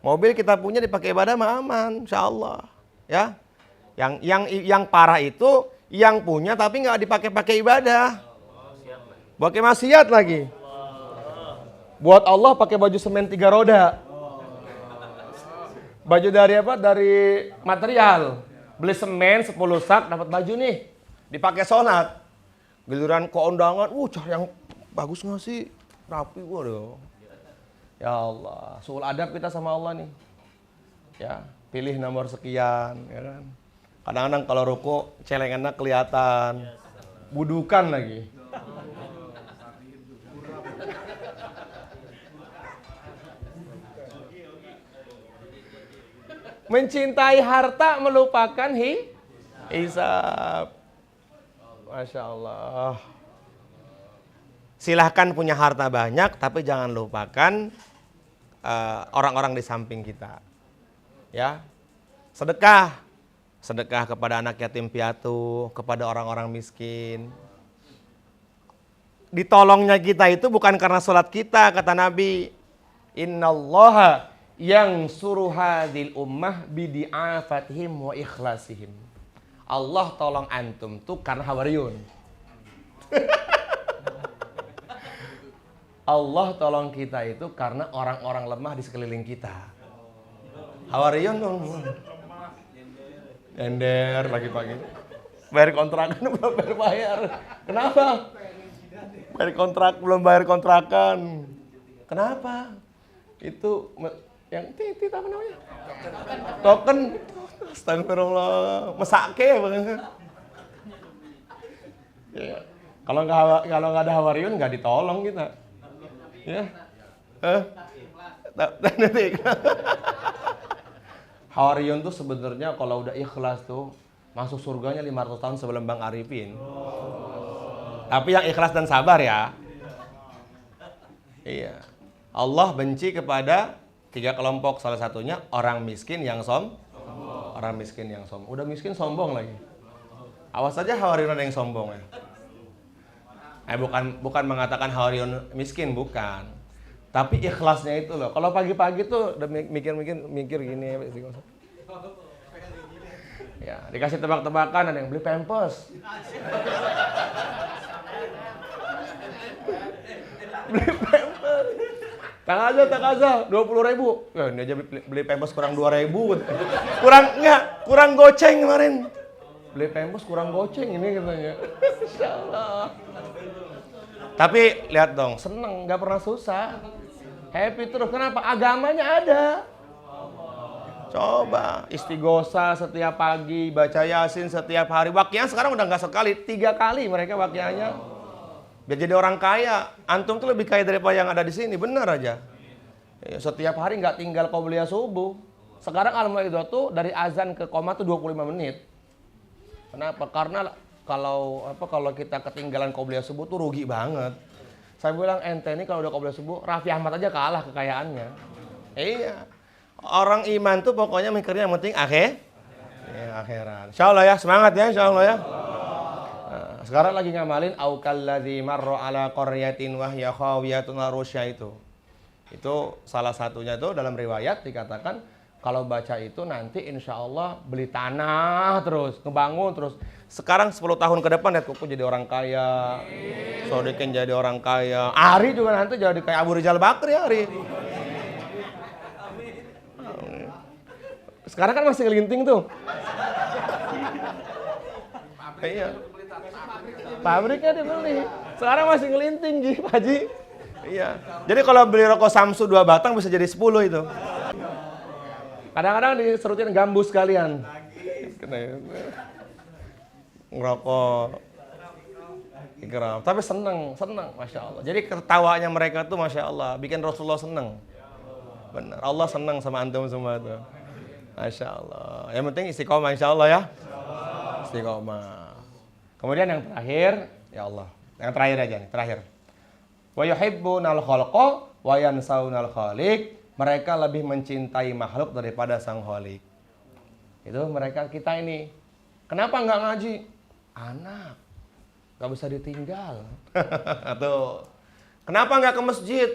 Mobil kita punya dipakai ibadah mah aman, insya Allah. Ya, yang parah itu yang punya tapi nggak dipakai ibadah, pakai maksiat lagi. Buat Allah pakai baju semen 3 roda. Baju dari apa? Dari material. Beli semen 10 sak dapat baju nih, dipakai sholat. Giliran keundangan, cah yang bagus nggak sih? Rapi, waduh. Ya Allah, suul adab kita sama Allah nih. Ya, pilih nomor sekian, ya kan. Kadang-kadang kalau ruku celengannya kelihatan. Budukan lagi. Mencintai harta melupakan hisab. Masya Allah. Silahkan punya harta banyak, tapi jangan lupakan orang-orang di samping kita. Ya, sedekah kepada anak yatim piatu, kepada orang-orang miskin. Ditolongnya kita itu bukan karena sholat kita, kata Nabi. Innallaha yang suruh hadil ummah bidi'afatihim wa ikhlasihim. Allah tolong antum tuh karena Hawariyun. Allah tolong kita itu karena orang-orang lemah di sekeliling kita. Hawariyun dong. Ender pagi-pagi. Bayar kontrakan belum bayar. Kenapa? Belum bayar kontrakan. Kenapa? Itu yang titit apa namanya? Token. Astagfirullah. Mesake banget. Ya. Kalau nggak ada Hawariyun nggak ditolong kita. Ya. Hawariyun tuh sebenarnya kalau udah ikhlas tuh masuk surganya 500 tahun sebelum Bang Arifin. Tapi yang ikhlas dan sabar ya. Iya. Allah benci kepada 3 kelompok, salah satunya orang miskin yang orang miskin yang sombong. Udah miskin sombong lagi. Awas saja Hawariyun ada yang sombong ya. Bukan mengatakan Hawariyun miskin, bukan. Tapi ikhlasnya itu loh. Kalau pagi-pagi tuh udah mikir gini. Ya, dikasih tebak-tebakan, ada yang beli Pampers. Beli Pampers. Tak aja 20.000. Ya, ini aja beli Pampers kurang 2.000. Kurang goceng kemarin. Beli Pampers kurang goceng ini katanya. Insyaallah. Tapi lihat dong, seneng, nggak pernah susah. Happy terus. Kenapa? Agamanya ada. Coba istighosa setiap pagi, baca yasin setiap hari. Waqiah sekarang udah nggak sekali, 3 kali mereka waqiahnya. Biar jadi orang kaya. Antum tuh lebih kaya daripada yang ada di sini, benar aja. Ya, setiap hari nggak tinggal qobliyah subuh. Sekarang alhamdulillah tuh dari azan ke qomah tuh 25 menit. Kenapa? Karena kalau kita ketinggalan qobliyah subuh tuh rugi banget. Saya bilang ente ini kalau udah qobliyah subuh, Raffi Ahmad aja kalah kekayaannya. Iya. Orang iman tuh pokoknya mikirnya yang penting akhirat. Insyaallah ya, semangat ya insyaallah ya. Nah, sekarang lagi ngamalin aukalladzi marra ala qaryatin wa hiya khawiyatun arusya itu. Itu salah satunya tuh dalam riwayat dikatakan kalau baca itu nanti insyaallah beli tanah terus, ngebangun terus. Sekarang 10 tahun ke depan lihat Kuku jadi orang kaya. Sodikin jadi orang kaya. Ari juga nanti jadi kayak Abu Rizal Bakri Ari. Sekarang kan masih ngelinting tuh. Iya. Pabriknya dibeli. Sekarang masih ngelinting Ji, Pak Haji. Iya. Jadi kalau beli rokok Samsu 2 batang bisa jadi 10 itu. Kadang-kadang diserutin gambus sekalian. Ngerokok. Ikram. Tapi seneng, Masya Allah. Jadi ketawanya mereka tuh Masya Allah. Bikin Rasulullah seneng. Benar. Allah seneng sama antum semua tuh. Masya Allah. Yang penting istiqomah insya Allah ya. Istiqomah. Kemudian yang terakhir, ya Allah. Yang terakhir aja nih, terakhir. Wa yuhibbunal khalqa wa yansaunal khaliq. Mereka lebih mencintai makhluk daripada sang khaliq. Itu mereka kita ini. Kenapa nggak ngaji? Anak. Nggak bisa ditinggal. Tuh. Kenapa nggak ke masjid?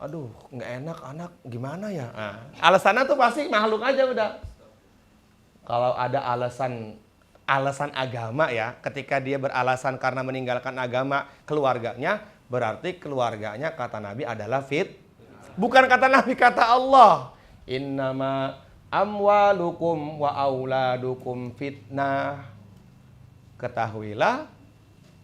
Aduh, nggak enak anak, gimana ya? Nah, alasannya tuh pasti makhluk aja udah. Kalau ada alasan agama ya, ketika dia beralasan karena meninggalkan agama keluarganya, berarti keluarganya kata Nabi adalah bukan kata Nabi, kata Allah. Innama amwalukum wa auladukum fitnah. Ketahuilah,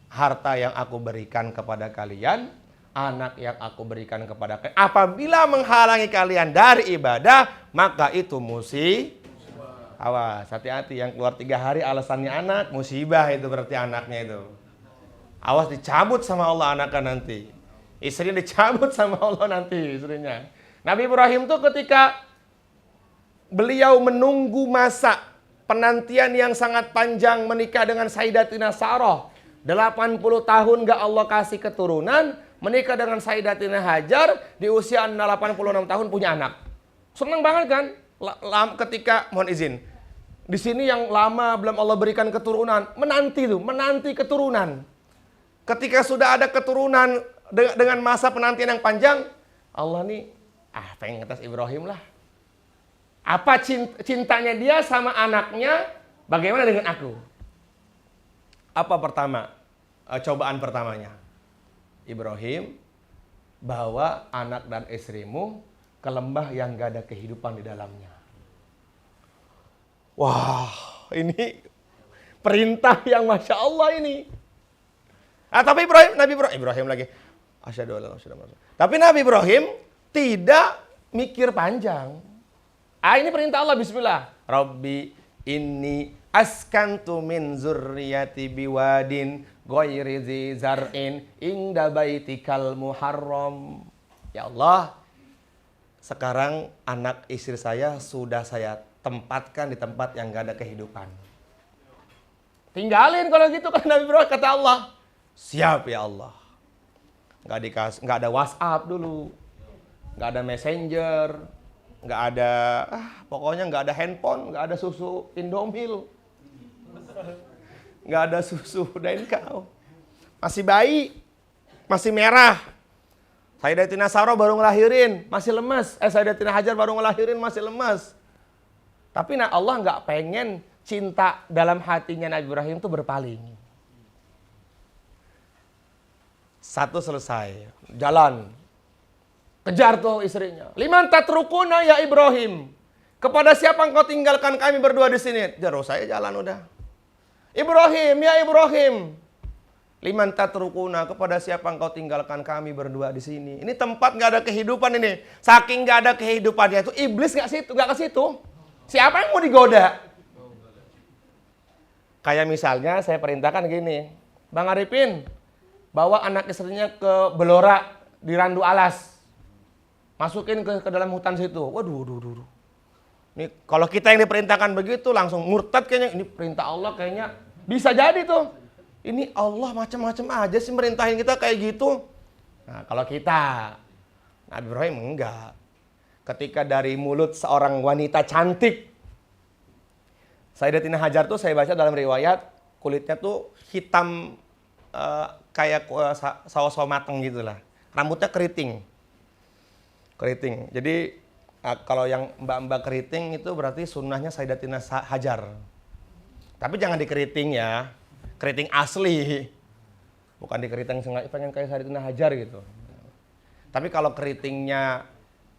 harta yang aku berikan kepada kalian, anak yang aku berikan kepada kalian, apabila menghalangi kalian dari ibadah, maka itu musibah. Awas, hati-hati yang keluar 3 hari alasannya anak, musibah itu berarti anaknya itu. Awas dicabut sama Allah anaknya nanti. Istrinya dicabut sama Allah nanti istrinya. Nabi Ibrahim tuh ketika beliau menunggu masa penantian yang sangat panjang menikah dengan Sayyidatina Sarah. 80 tahun gak Allah kasih keturunan, menikah dengan Sayyidatina Hajar di usia 86 tahun punya anak. Senang banget kan? Ketika, mohon izin, di sini yang lama belum Allah berikan keturunan, menanti keturunan. Ketika sudah ada keturunan dengan masa penantian yang panjang, Allah nih, pengen ngetes Ibrahim lah. Apa cintanya dia sama anaknya, bagaimana dengan aku? Apa cobaan pertamanya? Ibrahim, bawa anak dan istrimu ke lembah yang gak ada kehidupan di dalamnya. Wah, ini perintah yang Masya Allah ini. Tapi Nabi Ibrahim lagi. Asyhadu an la ilaha illallah. Tapi Nabi Ibrahim tidak mikir panjang. Ini perintah Allah, bismillah. Rabbi inni askantu min zurriyati biwadin ghairi zi zar'in inda baitikal muharram. Ya Allah, sekarang anak istri saya sudah saya tempatkan di tempat yang gak ada kehidupan. Tinggalin kalau gitu kan Nabi Ibrahim, kata Allah. Siap ya Allah. Gak ada WhatsApp dulu. Gak ada Messenger. Gak ada, pokoknya gak ada handphone, gak ada susu Indomil. Gak ada susu Daenkau. Masih bayi, masih merah. Sayyidatina Sarah baru ngelahirin, masih lemas. Sayyidatina Hajar baru ngelahirin, masih lemas. Tapi Allah nggak pengen cinta dalam hatinya Nabi Ibrahim itu berpaling. Satu selesai, jalan. Kejar tuh istrinya. Liman tatrukuna ya Ibrahim. Kepada siapa engkau tinggalkan kami berdua di sini? Jauh saya jalan udah. Ibrahim, ya Ibrahim. Liman tatrukuna, kepada siapa engkau tinggalkan kami berdua di sini? Ini tempat nggak ada kehidupan ini. Saking nggak ada kehidupannya itu iblis nggak ke situ. Siapa yang mau digoda? Kayak misalnya saya perintahkan gini, Bang Arifin, bawa anak istrinya ke Belora di Randu Alas. Masukin ke dalam hutan situ. Waduh. Ini kalau kita yang diperintahkan begitu langsung murtad kayaknya. Ini perintah Allah kayaknya. Bisa jadi tuh. Ini Allah macam-macam aja sih merintahin kita kayak gitu. Nah, kalau kita, Nabi Ibrahim enggak. Ketika dari mulut seorang wanita cantik, Sayyidatina Hajar tuh saya baca dalam riwayat, kulitnya tuh hitam kayak sawo-sawo mateng gitu lah. Rambutnya keriting. Jadi kalau yang mbak-mbak keriting itu berarti sunnahnya Sayyidatina Hajar. Tapi jangan dikeriting ya. Keriting asli. Bukan dikeriting pengen kayak Sayyidatina Hajar gitu. Tapi kalau keritingnya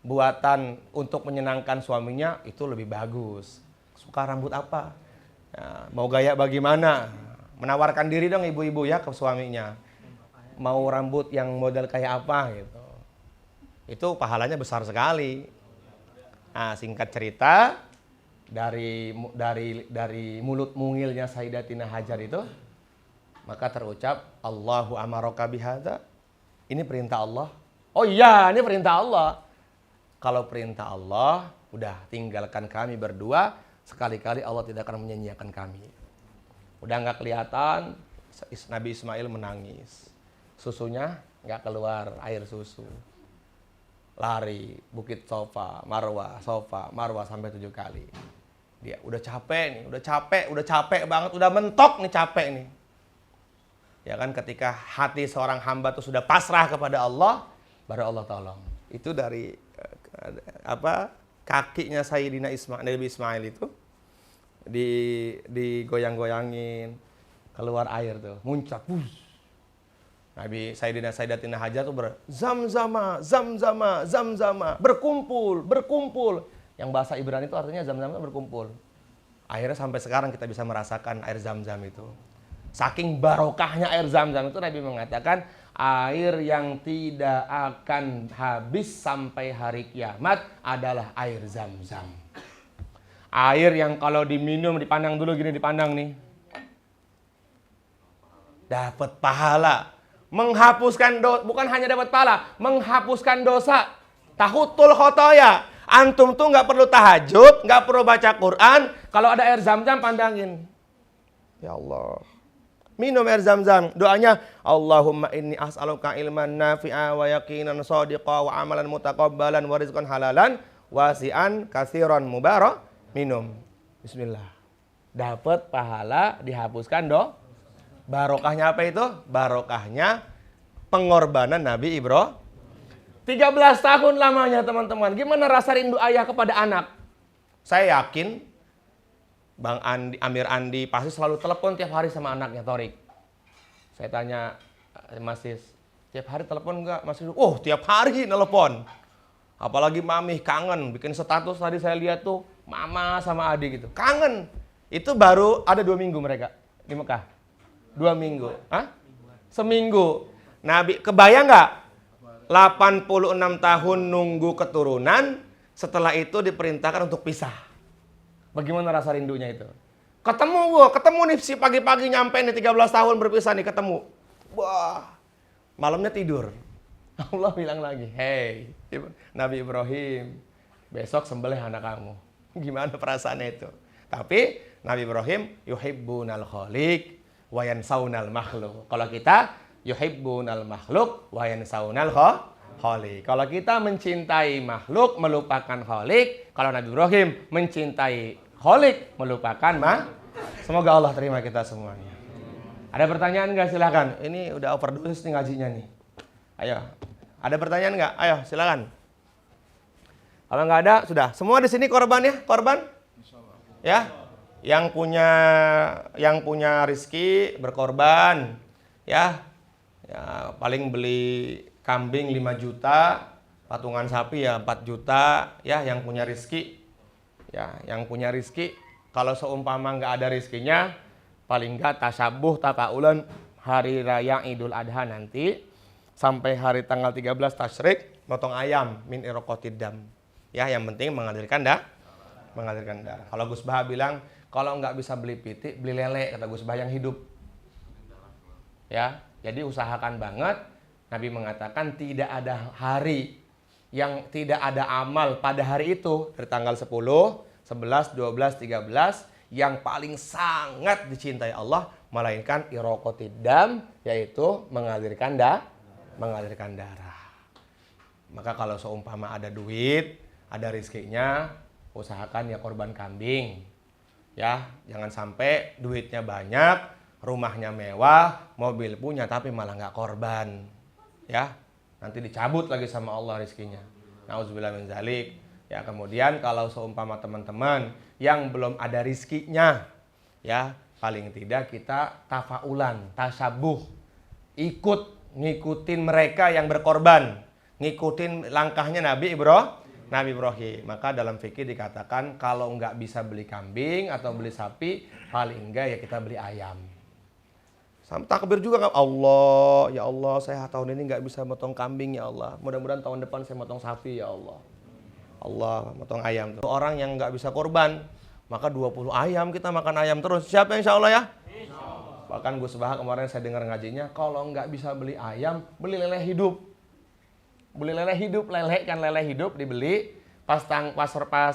buatan untuk menyenangkan suaminya itu lebih bagus. Suka rambut apa? Ya, mau gaya bagaimana? Menawarkan diri dong ibu-ibu ya ke suaminya. Mau rambut yang model kayak apa gitu. Itu pahalanya besar sekali. Nah, singkat cerita dari mulut mungilnya Sayyidatina Hajar itu maka terucap Allahu amaraka bihadza. Ini perintah Allah. Oh iya, ini perintah Allah. Kalau perintah Allah, udah tinggalkan kami berdua, sekali-kali Allah tidak akan menyanyiakan kami. Udah nggak kelihatan, Nabi Ismail menangis. Susunya nggak keluar, air susu. Lari, Bukit Sofa, Marwah sampai 7 kali. Dia udah capek nih, udah capek banget, udah mentok nih capek nih. Ya kan ketika hati seorang hamba itu sudah pasrah kepada Allah, baru Allah tolong. Itu dari kakinya Sayyidina Nabi Ismail itu digoyang-goyangin, keluar air tuh, muncrat. Sayyidatina Hajar tuh zamzama, berkumpul. Yang bahasa Ibrani itu artinya zam-zam itu berkumpul. Akhirnya sampai sekarang kita bisa merasakan air zam-zam itu. Saking barokahnya air zam-zam itu Nabi mengatakan air yang tidak akan habis sampai hari kiamat adalah air zam-zam. Air yang kalau diminum, dipandang dulu gini, dipandang nih. Dapat pahala. Menghapuskan dosa, bukan hanya dapat pahala, menghapuskan dosa. Tahutul khotoya. Antum tuh nggak perlu tahajud, nggak perlu baca Quran. Kalau ada air zam-zam, pandangin. Ya Allah. Minum air zam-zam. Doanya, Allahumma inni as'aluka ilman nafi'a wa yaqinan shadiqa wa amalan mutaqabbalan wa rizqan halalan wasi'an katsiran mubarak. Minum. Bismillah. Dapat pahala, dihapuskan barokahnya apa itu? Barokahnya pengorbanan Nabi Ibrahim. 13 tahun lamanya teman-teman. Gimana rasa rindu ayah kepada anak? Saya yakin Bang Amir Andi pasti selalu telepon tiap hari sama anaknya Torik. Saya tanya, Mas Sis, tiap hari telepon enggak? Mas Sis, tiap hari telepon. Apalagi mami kangen, bikin status tadi saya lihat tuh mama sama adik gitu. Kangen. Itu baru ada 2 minggu mereka di Mekah. 2 minggu. Hah? Seminggu. Nabi, kebayang nggak? 86 tahun nunggu keturunan, setelah itu diperintahkan untuk pisah. Bagaimana rasa rindunya itu? Ketemu nih si pagi-pagi nyampe nih 13 tahun berpisah nih ketemu. Wah, malamnya tidur. Allah bilang lagi, hey Nabi Ibrahim, besok sembelih anak kamu. Gimana perasaannya itu? Tapi Nabi Ibrahim yuhibbunal khaliq wa yansaunal makhluk. Kalau kita yuhibbunal makhluk wa yansaunal khaliq. Kalau kita mencintai makhluk melupakan khaliq, kalau Nabi Ibrahim mencintai khaliq melupakan Semoga Allah terima kita semuanya. Ada pertanyaan nggak? Silakan. Ini udah overdosis nih ngajinya nih. Ayo. Ada pertanyaan nggak? Ayo silakan. Kalau nggak ada sudah. Semua di sini korban ya? Korban? Ya. Yang punya rezeki berkorban. Ya. Ya, paling beli kambing 5 juta, patungan sapi ya 4 juta, ya yang punya rezeki. Ya, yang punya rezeki kalau seumpama nggak ada rezekinya, paling nggak tasabuh tataulan hari raya Idul Adha nanti sampai hari tanggal 13 tasyrik motong ayam min iraqatid dam. Ya, yang penting mengalirkan mengalirkan darah. Kalau Gus Bah bilang kalau nggak bisa beli pitik, beli lele, kata Gus Bah yang hidup. Ya, jadi usahakan banget. Nabi mengatakan tidak ada hari yang tidak ada amal pada hari itu dari tanggal 10, 11, 12, 13 yang paling sangat dicintai Allah melainkan iraqatid dam, yaitu mengalirkan darah. Maka kalau seumpama ada duit, ada rezekinya, usahakan ya korban kambing. Ya, jangan sampai duitnya banyak, rumahnya mewah, mobil punya tapi malah nggak korban. Ya, nanti dicabut lagi sama Allah rezekinya. Nauzubillah min dzalik. Ya, kemudian kalau seumpama teman-teman yang belum ada rezekinya, ya, paling tidak kita tafaulan, tasabuh, ikut ngikutin mereka yang berkorban, ngikutin langkahnya Nabi Ibrahim. Maka dalam fikih dikatakan kalau nggak bisa beli kambing atau beli sapi, paling enggak ya kita beli ayam. Sampai takbir juga nggak? Allah, ya Allah, saya tahun ini nggak bisa motong kambing ya Allah. Mudah-mudahan tahun depan saya motong sapi ya Allah. Allah, motong ayam. Orang yang nggak bisa korban, maka 20 ayam kita makan ayam terus. Siapa insya Allah ya? Insya Allah. Bahkan Gus Bah kemarin saya dengar ngajinya, kalau nggak bisa beli ayam, beli lele hidup. Beli lele hidup, lele hidup dibeli, pas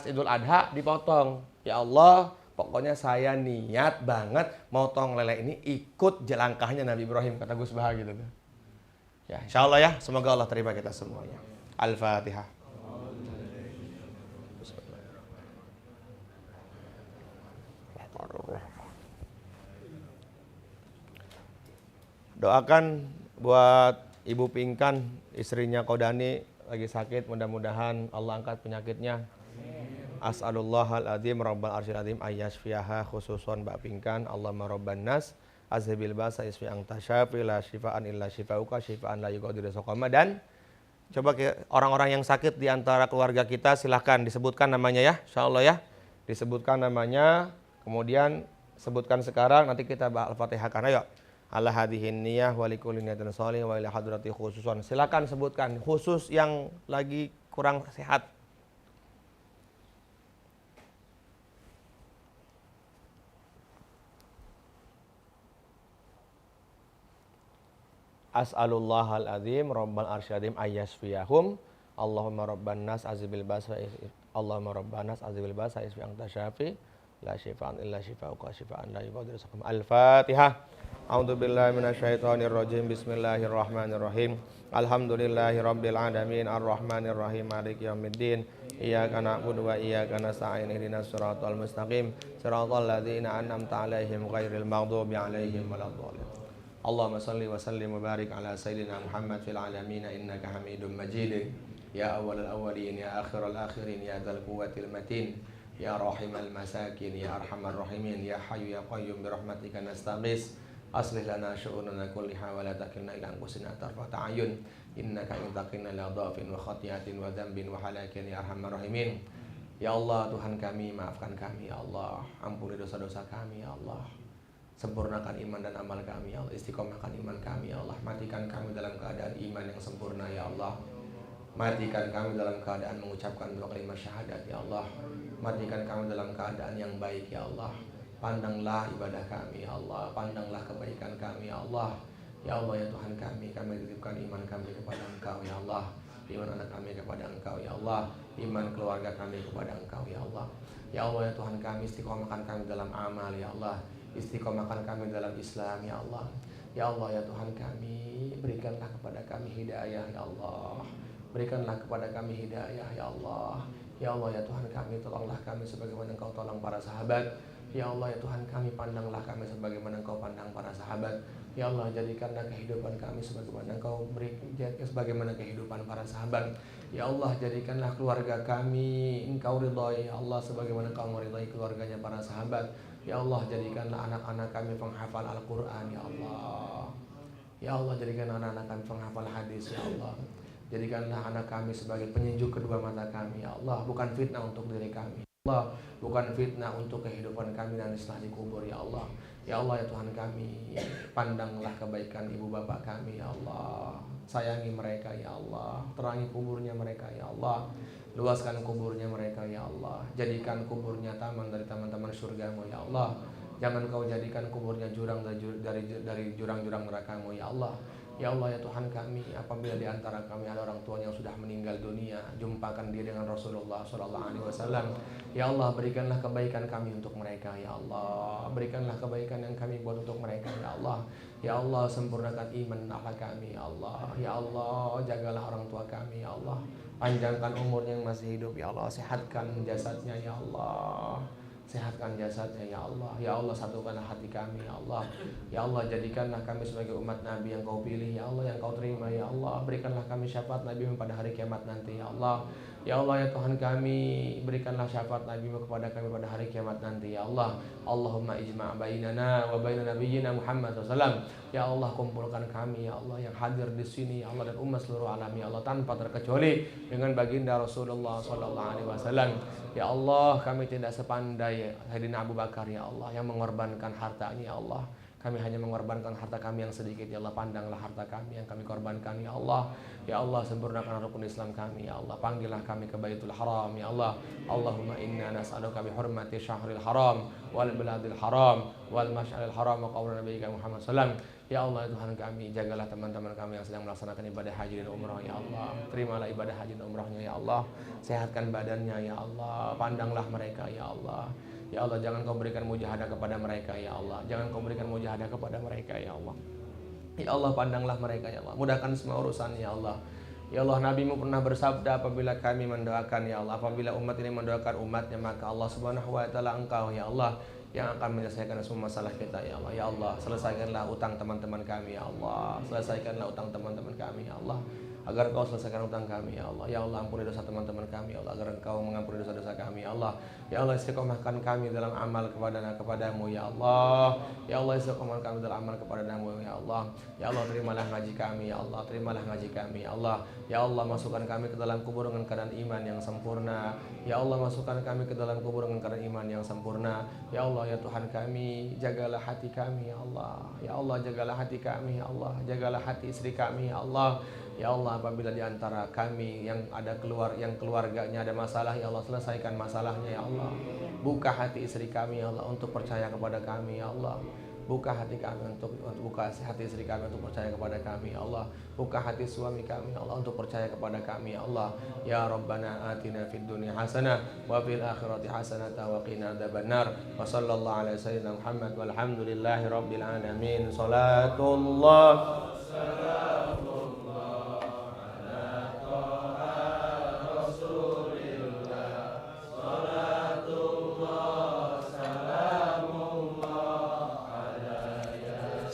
Idul Adha dipotong. Ya Allah, pokoknya saya niat banget motong lele ini ikut langkahnya Nabi Ibrahim, kata Gus Bah gitu. Ya, insya Allah ya, semoga Allah terima kita semuanya. Al-Fatihah. Doakan buat Ibu Pingkan, istrinya Kodani lagi sakit, mudah-mudahan Allah angkat penyakitnya. As'alullahal adzim rabbal arsyil adzim ayyashfiyaha, khususon Mbak Pingkan. Allahumma rabban nas azhibil ba'sa isfi anta syafi la syifaan illa syifauka syifaan la yughadiru saqama. Dan coba orang-orang yang sakit di antara keluarga kita silahkan disebutkan namanya ya, insyaallah ya. Disebutkan namanya, kemudian sebutkan sekarang, nanti kita bahas Al-Fatihah kan. Ayo. Ala hadihin niyah wa likulli niyatin shalih wa ila hadrati khususan. Silakan sebutkan khusus yang lagi kurang sehat. As'alullahal adzim rabbal arsyadim ayyasfiyahum. Allahumma rabban nas azibil basa. Allahumma rabban nas azibil basa isfi anta syafi la syifaan illa syifauka syifaan la yughadiru saqama. Al-Fatihah. A'udzubillahi minasyaitonir rajim. Bismillahirrahmanirrahim. Alhamdulillahi rabbil alamin arrahmanir rahim maliki yaumiddin. Iyyaka na'budu wa iyyaka nasta'in ihdinas siratal mustaqim siratal ladzina an'amta 'alaihim ghairil maghdubi 'alaihim waladdallin. Allahumma salli wa sallim wa barik ala sayyidina Muhammad fil alamin innaka Hamidum Majid. Ya awwalal awwalin ya akhiral akhirin ya dzal quwwatil matin ya rahimal masakin ya arhamar rahimin ya hayyu ya qayyum bi rahmatika nastaghits. Aslih lana syu'unana kulliha wa la takilna ila anfusina tarfata ayun innaka in taqina la dhafin wa khati'atin wa dzambin wa halakin ya arhamar rahimin. Ya Allah, Tuhan kami, maafkan kami ya Allah, ampuni dosa-dosa kami ya Allah, sempurnakan iman dan amal kami ya Allah, istiqomahkan iman kami ya Allah, matikan kami dalam keadaan iman yang sempurna ya Allah, matikan kami dalam keadaan mengucapkan dua kalimat syahadat ya Allah, matikan kami dalam keadaan yang baik ya Allah. Pandanglah ibadah kami ya Allah, pandanglah kebaikan kami ya Allah. Ya Allah ya Tuhan kami titipkan iman kami kepada Engkau ya Allah, iman anak kami kepada Engkau ya Allah, iman keluarga kami kepada Engkau ya Allah. Ya Allah ya Tuhan kami, istiqomahkan kami dalam amal ya Allah, istiqomahkan kami dalam Islam ya Allah. Ya Allah ya Tuhan kami, berikanlah kepada kami hidayah ya Allah, berikanlah kepada kami hidayah ya Allah. Ya Allah ya Tuhan kami, tolonglah kami sebagaimana Engkau tolong para sahabat. Ya Allah ya Tuhan kami, pandanglah kami sebagaimana Engkau pandang para sahabat. Ya Allah, jadikanlah kehidupan kami sebagaimana Engkau beri, sebagaimana kehidupan para sahabat. Ya Allah, jadikanlah keluarga kami Engkau ridhai ya Allah, sebagaimana Engkau meridhai keluarganya para sahabat. Ya Allah, jadikanlah anak-anak kami penghafal Al-Quran ya Allah. Ya Allah, jadikan anak-anak kami penghafal hadis ya Allah. Jadikanlah anak kami sebagai penyinjuk kedua mata kami ya Allah, bukan fitnah untuk diri kami. Allah, bukan fitnah untuk kehidupan kami nanti setelah dikubur ya Allah. Ya Allah ya Tuhan kami, pandanglah kebaikan ibu bapak kami ya Allah. Sayangi mereka ya Allah, terangi kuburnya mereka ya Allah. Luaskan kuburnya mereka ya Allah. Jadikan kuburnya taman dari taman-taman surgamu ya Allah. Jangan kau jadikan kuburnya jurang dari jurang-jurang nerakamu ya Allah. Ya Allah ya Tuhan kami, apabila di antara kami ada orang tua yang sudah meninggal dunia, jumpakan dia dengan Rasulullah SAW. Ya Allah, berikanlah kebaikan kami untuk mereka ya Allah. Berikanlah kebaikan yang kami buat untuk mereka ya Allah. Ya Allah, sempurnakan iman akhlak kami ya Allah. Ya Allah, jagalah orang tua kami ya Allah. Panjangkan umurnya yang masih hidup ya Allah. Sehatkan jasadnya ya Allah. Sehatkan jasadnya ya Allah. Ya Allah, satukanlah hati kami ya Allah. Ya Allah, jadikanlah kami sebagai umat Nabi yang kau pilih ya Allah, yang kau terima ya Allah. Berikanlah kami syafaat Nabi pada hari kiamat nanti ya Allah. Ya Allah ya Tuhan kami, berikanlah syafaat Nabi kepada kami pada hari kiamat nanti ya Allah. Allahumma ijma' bainana wa baina nabiyyina Muhammad SAW. Ya Allah, kumpulkan kami ya Allah yang hadir di sini ya Allah, dan umat seluruh alam ya Allah, tanpa terkecuali dengan baginda Rasulullah SAW. Ya Allah, kami tidak sepandai Sayyidina Abu Bakar ya Allah yang mengorbankan hartanya ya Allah. Kami hanya mengorbankan harta kami yang sedikit ya Allah. Pandanglah harta kami yang kami korbankan ya Allah. Ya Allah, sempurnakan rukun Islam kami ya Allah. Panggillah kami ke Baitul Haram ya Allah. Allahumma inna nas'aluka bi hurmati syahril haram wal baladil haram wal masy'aril haram wa qaulina nabiyyika Muhammad sallam. Ya Allah ya Tuhan kami, jagalah teman-teman kami yang sedang melaksanakan ibadah haji dan umrah ya Allah. Terimalah ibadah haji dan umrahnya ya Allah. Sehatkan badannya ya Allah. Pandanglah mereka ya Allah. Ya Allah, jangan kau berikan mujahadah kepada mereka ya Allah. Jangan kau berikan mujahadah kepada mereka ya Allah. Ya Allah, pandanglah mereka ya Allah. Mudahkan semua urusan ya Allah. Ya Allah, Nabi-Mu pernah bersabda, apabila kami mendoakan ya Allah, apabila umat ini mendoakan umatnya, maka Allah Subhanahu wa taala, Engkau ya Allah yang akan menyelesaikan semua masalah kita ya Allah. Ya Allah, selesaikanlah utang teman-teman kami ya Allah. Selesaikanlah utang teman-teman kami ya Allah, agar Kau selesaikan utang kami ya Allah. Ya Allah, ampuni dosa teman-teman kami ya Allah, agar Engkau mengampuni dosa-dosa kami ya Allah. Ya Allah, istiqomahkan kami dalam amal kepadamu ya Allah. Ya Allah, istiqomahkan kami dalam amal kepadamu ya Allah. Ya Allah, terimalah ngaji kami ya Allah. Terimalah ngaji kami ya Allah. Ya Allah, masukkan kami ke dalam kubur dengan keadaan iman yang sempurna. Ya Allah, masukkan kami ke dalam kubur dengan keadaan iman yang sempurna. Ya Allah ya Tuhan kami, jagalah hati kami ya Allah. Ya Allah, jagalah hati kami ya Allah. Jagalah hati istri kami ya Allah. Ya Allah, apabila di antara kami yang keluarganya ada masalah ya Allah, selesaikan masalahnya ya Allah. Buka hati istri kami ya Allah untuk percaya kepada kami ya Allah. Buka hati kami untuk buka hati istri kami untuk percaya kepada kami ya Allah. Buka hati suami kami ya Allah untuk percaya kepada kami ya Allah. Ya Rabbana atina fid dunya hasanah wa fil akhirati hasanah wa qina adzabannar. Wa sallallahu ala sayyidina Muhammad walhamdulillahi rabbil alamin. Salatullah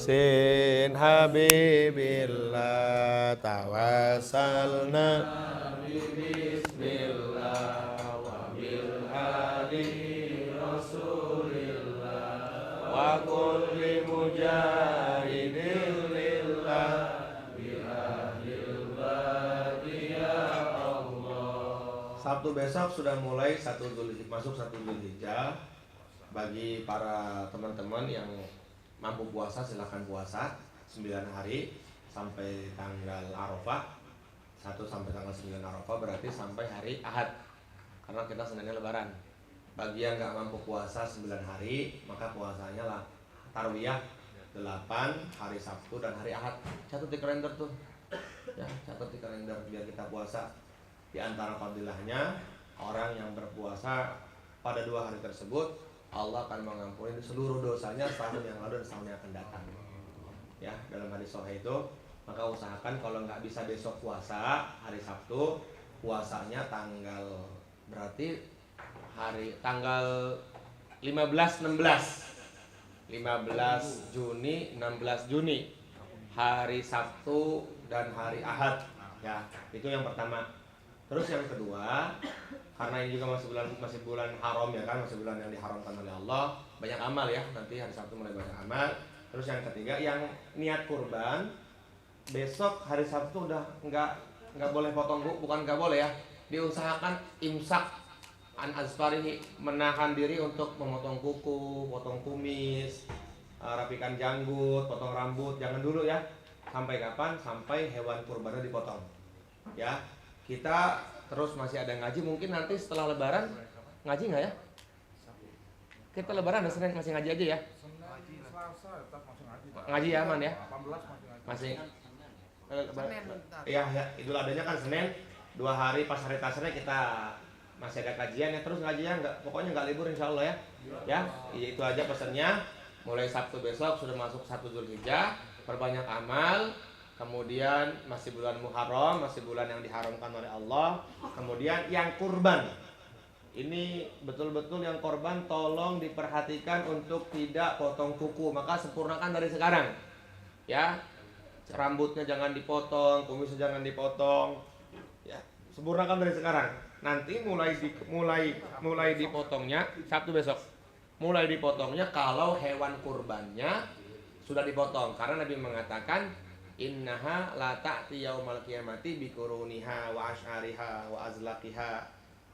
Sin Habibillah tawassalna bismillah wa bil hadi Rasulillah wa kulli mujahidin lillah bil ahlil badiyah Allah. Sabtu besok sudah mulai masuk 1 Dzulhijjah. Bagi para teman-teman yang mampu puasa, silakan puasa 9 hari sampai tanggal Arafah. 1 sampai tanggal 9 Arafah berarti sampai hari Ahad, karena kita Seninnya lebaran. Bagi yang nggak mampu puasa 9 hari, maka puasanya lah tarwiyah 8 hari Sabtu dan hari Ahad. Catat di kalender tuh ya, catat di kalender biar kita puasa. Di antara fadilahnya, orang yang berpuasa pada 2 hari tersebut, Allah akan mengampuni seluruh dosanya setahun yang lalu dan setahun yang akan datang. Ya, dalam hadis sahih itu, maka usahakan kalau nggak bisa besok puasa hari Sabtu, puasanya tanggal berarti tanggal 15 Juni 16 Juni, hari Sabtu dan hari Ahad. Ya, itu yang pertama. Terus yang kedua, karena ini juga masih bulan haram ya kan, masih bulan yang diharamkan oleh Allah, banyak amal ya, nanti hari Sabtu mulai banyak amal. Terus yang ketiga, yang niat kurban besok hari Sabtu udah nggak boleh potong, bukan nggak boleh ya, diusahakan imsak an azfarihi, menahan diri untuk memotong kuku, potong kumis, rapikan janggut, potong rambut, jangan dulu ya. Sampai kapan? Sampai hewan kurbannya dipotong. Ya, kita terus masih ada ngaji, mungkin nanti setelah lebaran ngaji nggak ya? Kita lebaran ada Senin masih ngaji aja ya? Ngaji ya aman ya? Masih. Iya ya, Idul Adhanya kan Senin, 2 hari pas hari tasnya kita masih ada kajian ya, terus ngajinya nggak, pokoknya nggak libur insya Allah ya. Ya, itu aja pesannya. Mulai Sabtu besok sudah masuk 1 Zulhijjah, perbanyak amal. Kemudian masih bulan Muharram, masih bulan yang diharamkan oleh Allah. Kemudian yang kurban, ini betul-betul yang korban tolong diperhatikan untuk tidak potong kuku, maka sempurnakan dari sekarang. Ya, rambutnya jangan dipotong, kumisnya jangan dipotong. Ya, sempurnakan dari sekarang. Nanti mulai dipotongnya Sabtu besok. Mulai dipotongnya kalau hewan kurbannya sudah dipotong, karena Nabi mengatakan innaha la ta'ti yaumal qiyamati biquruniha wa asy'ariha wa azlaqiha.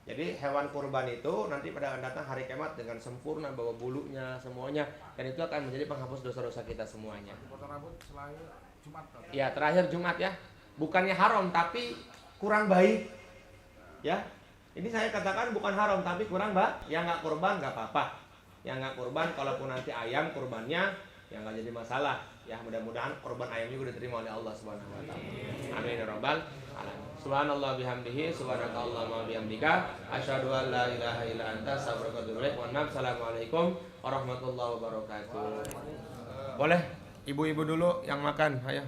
Jadi hewan kurban itu nanti pada akan datang hari kiamat dengan sempurna, bawa bulunya semuanya, dan itu akan menjadi penghapus dosa-dosa kita semuanya. Potong rambut selain Jumat. Ya, terakhir Jumat ya. Bukannya haram tapi kurang baik. Ya. Ini saya katakan bukan haram tapi kurang baik. Yang nggak kurban nggak apa-apa. Yang nggak kurban, kalaupun nanti ayam kurbannya ya nggak jadi masalah. Ya, mudah-mudahan kurban ayam juga diterima oleh Allah Subhanahu wa taala. Amin ya rabbal alamin. Subhanallah bihamdihi, subhanakallahumma bihamdika, asyhadu an la ilaha illa anta, astaghfiruka wa atubu ilaik. Wassalamualaikum warahmatullahi wabarakatuh. Boleh ibu-ibu dulu yang makan, ayo.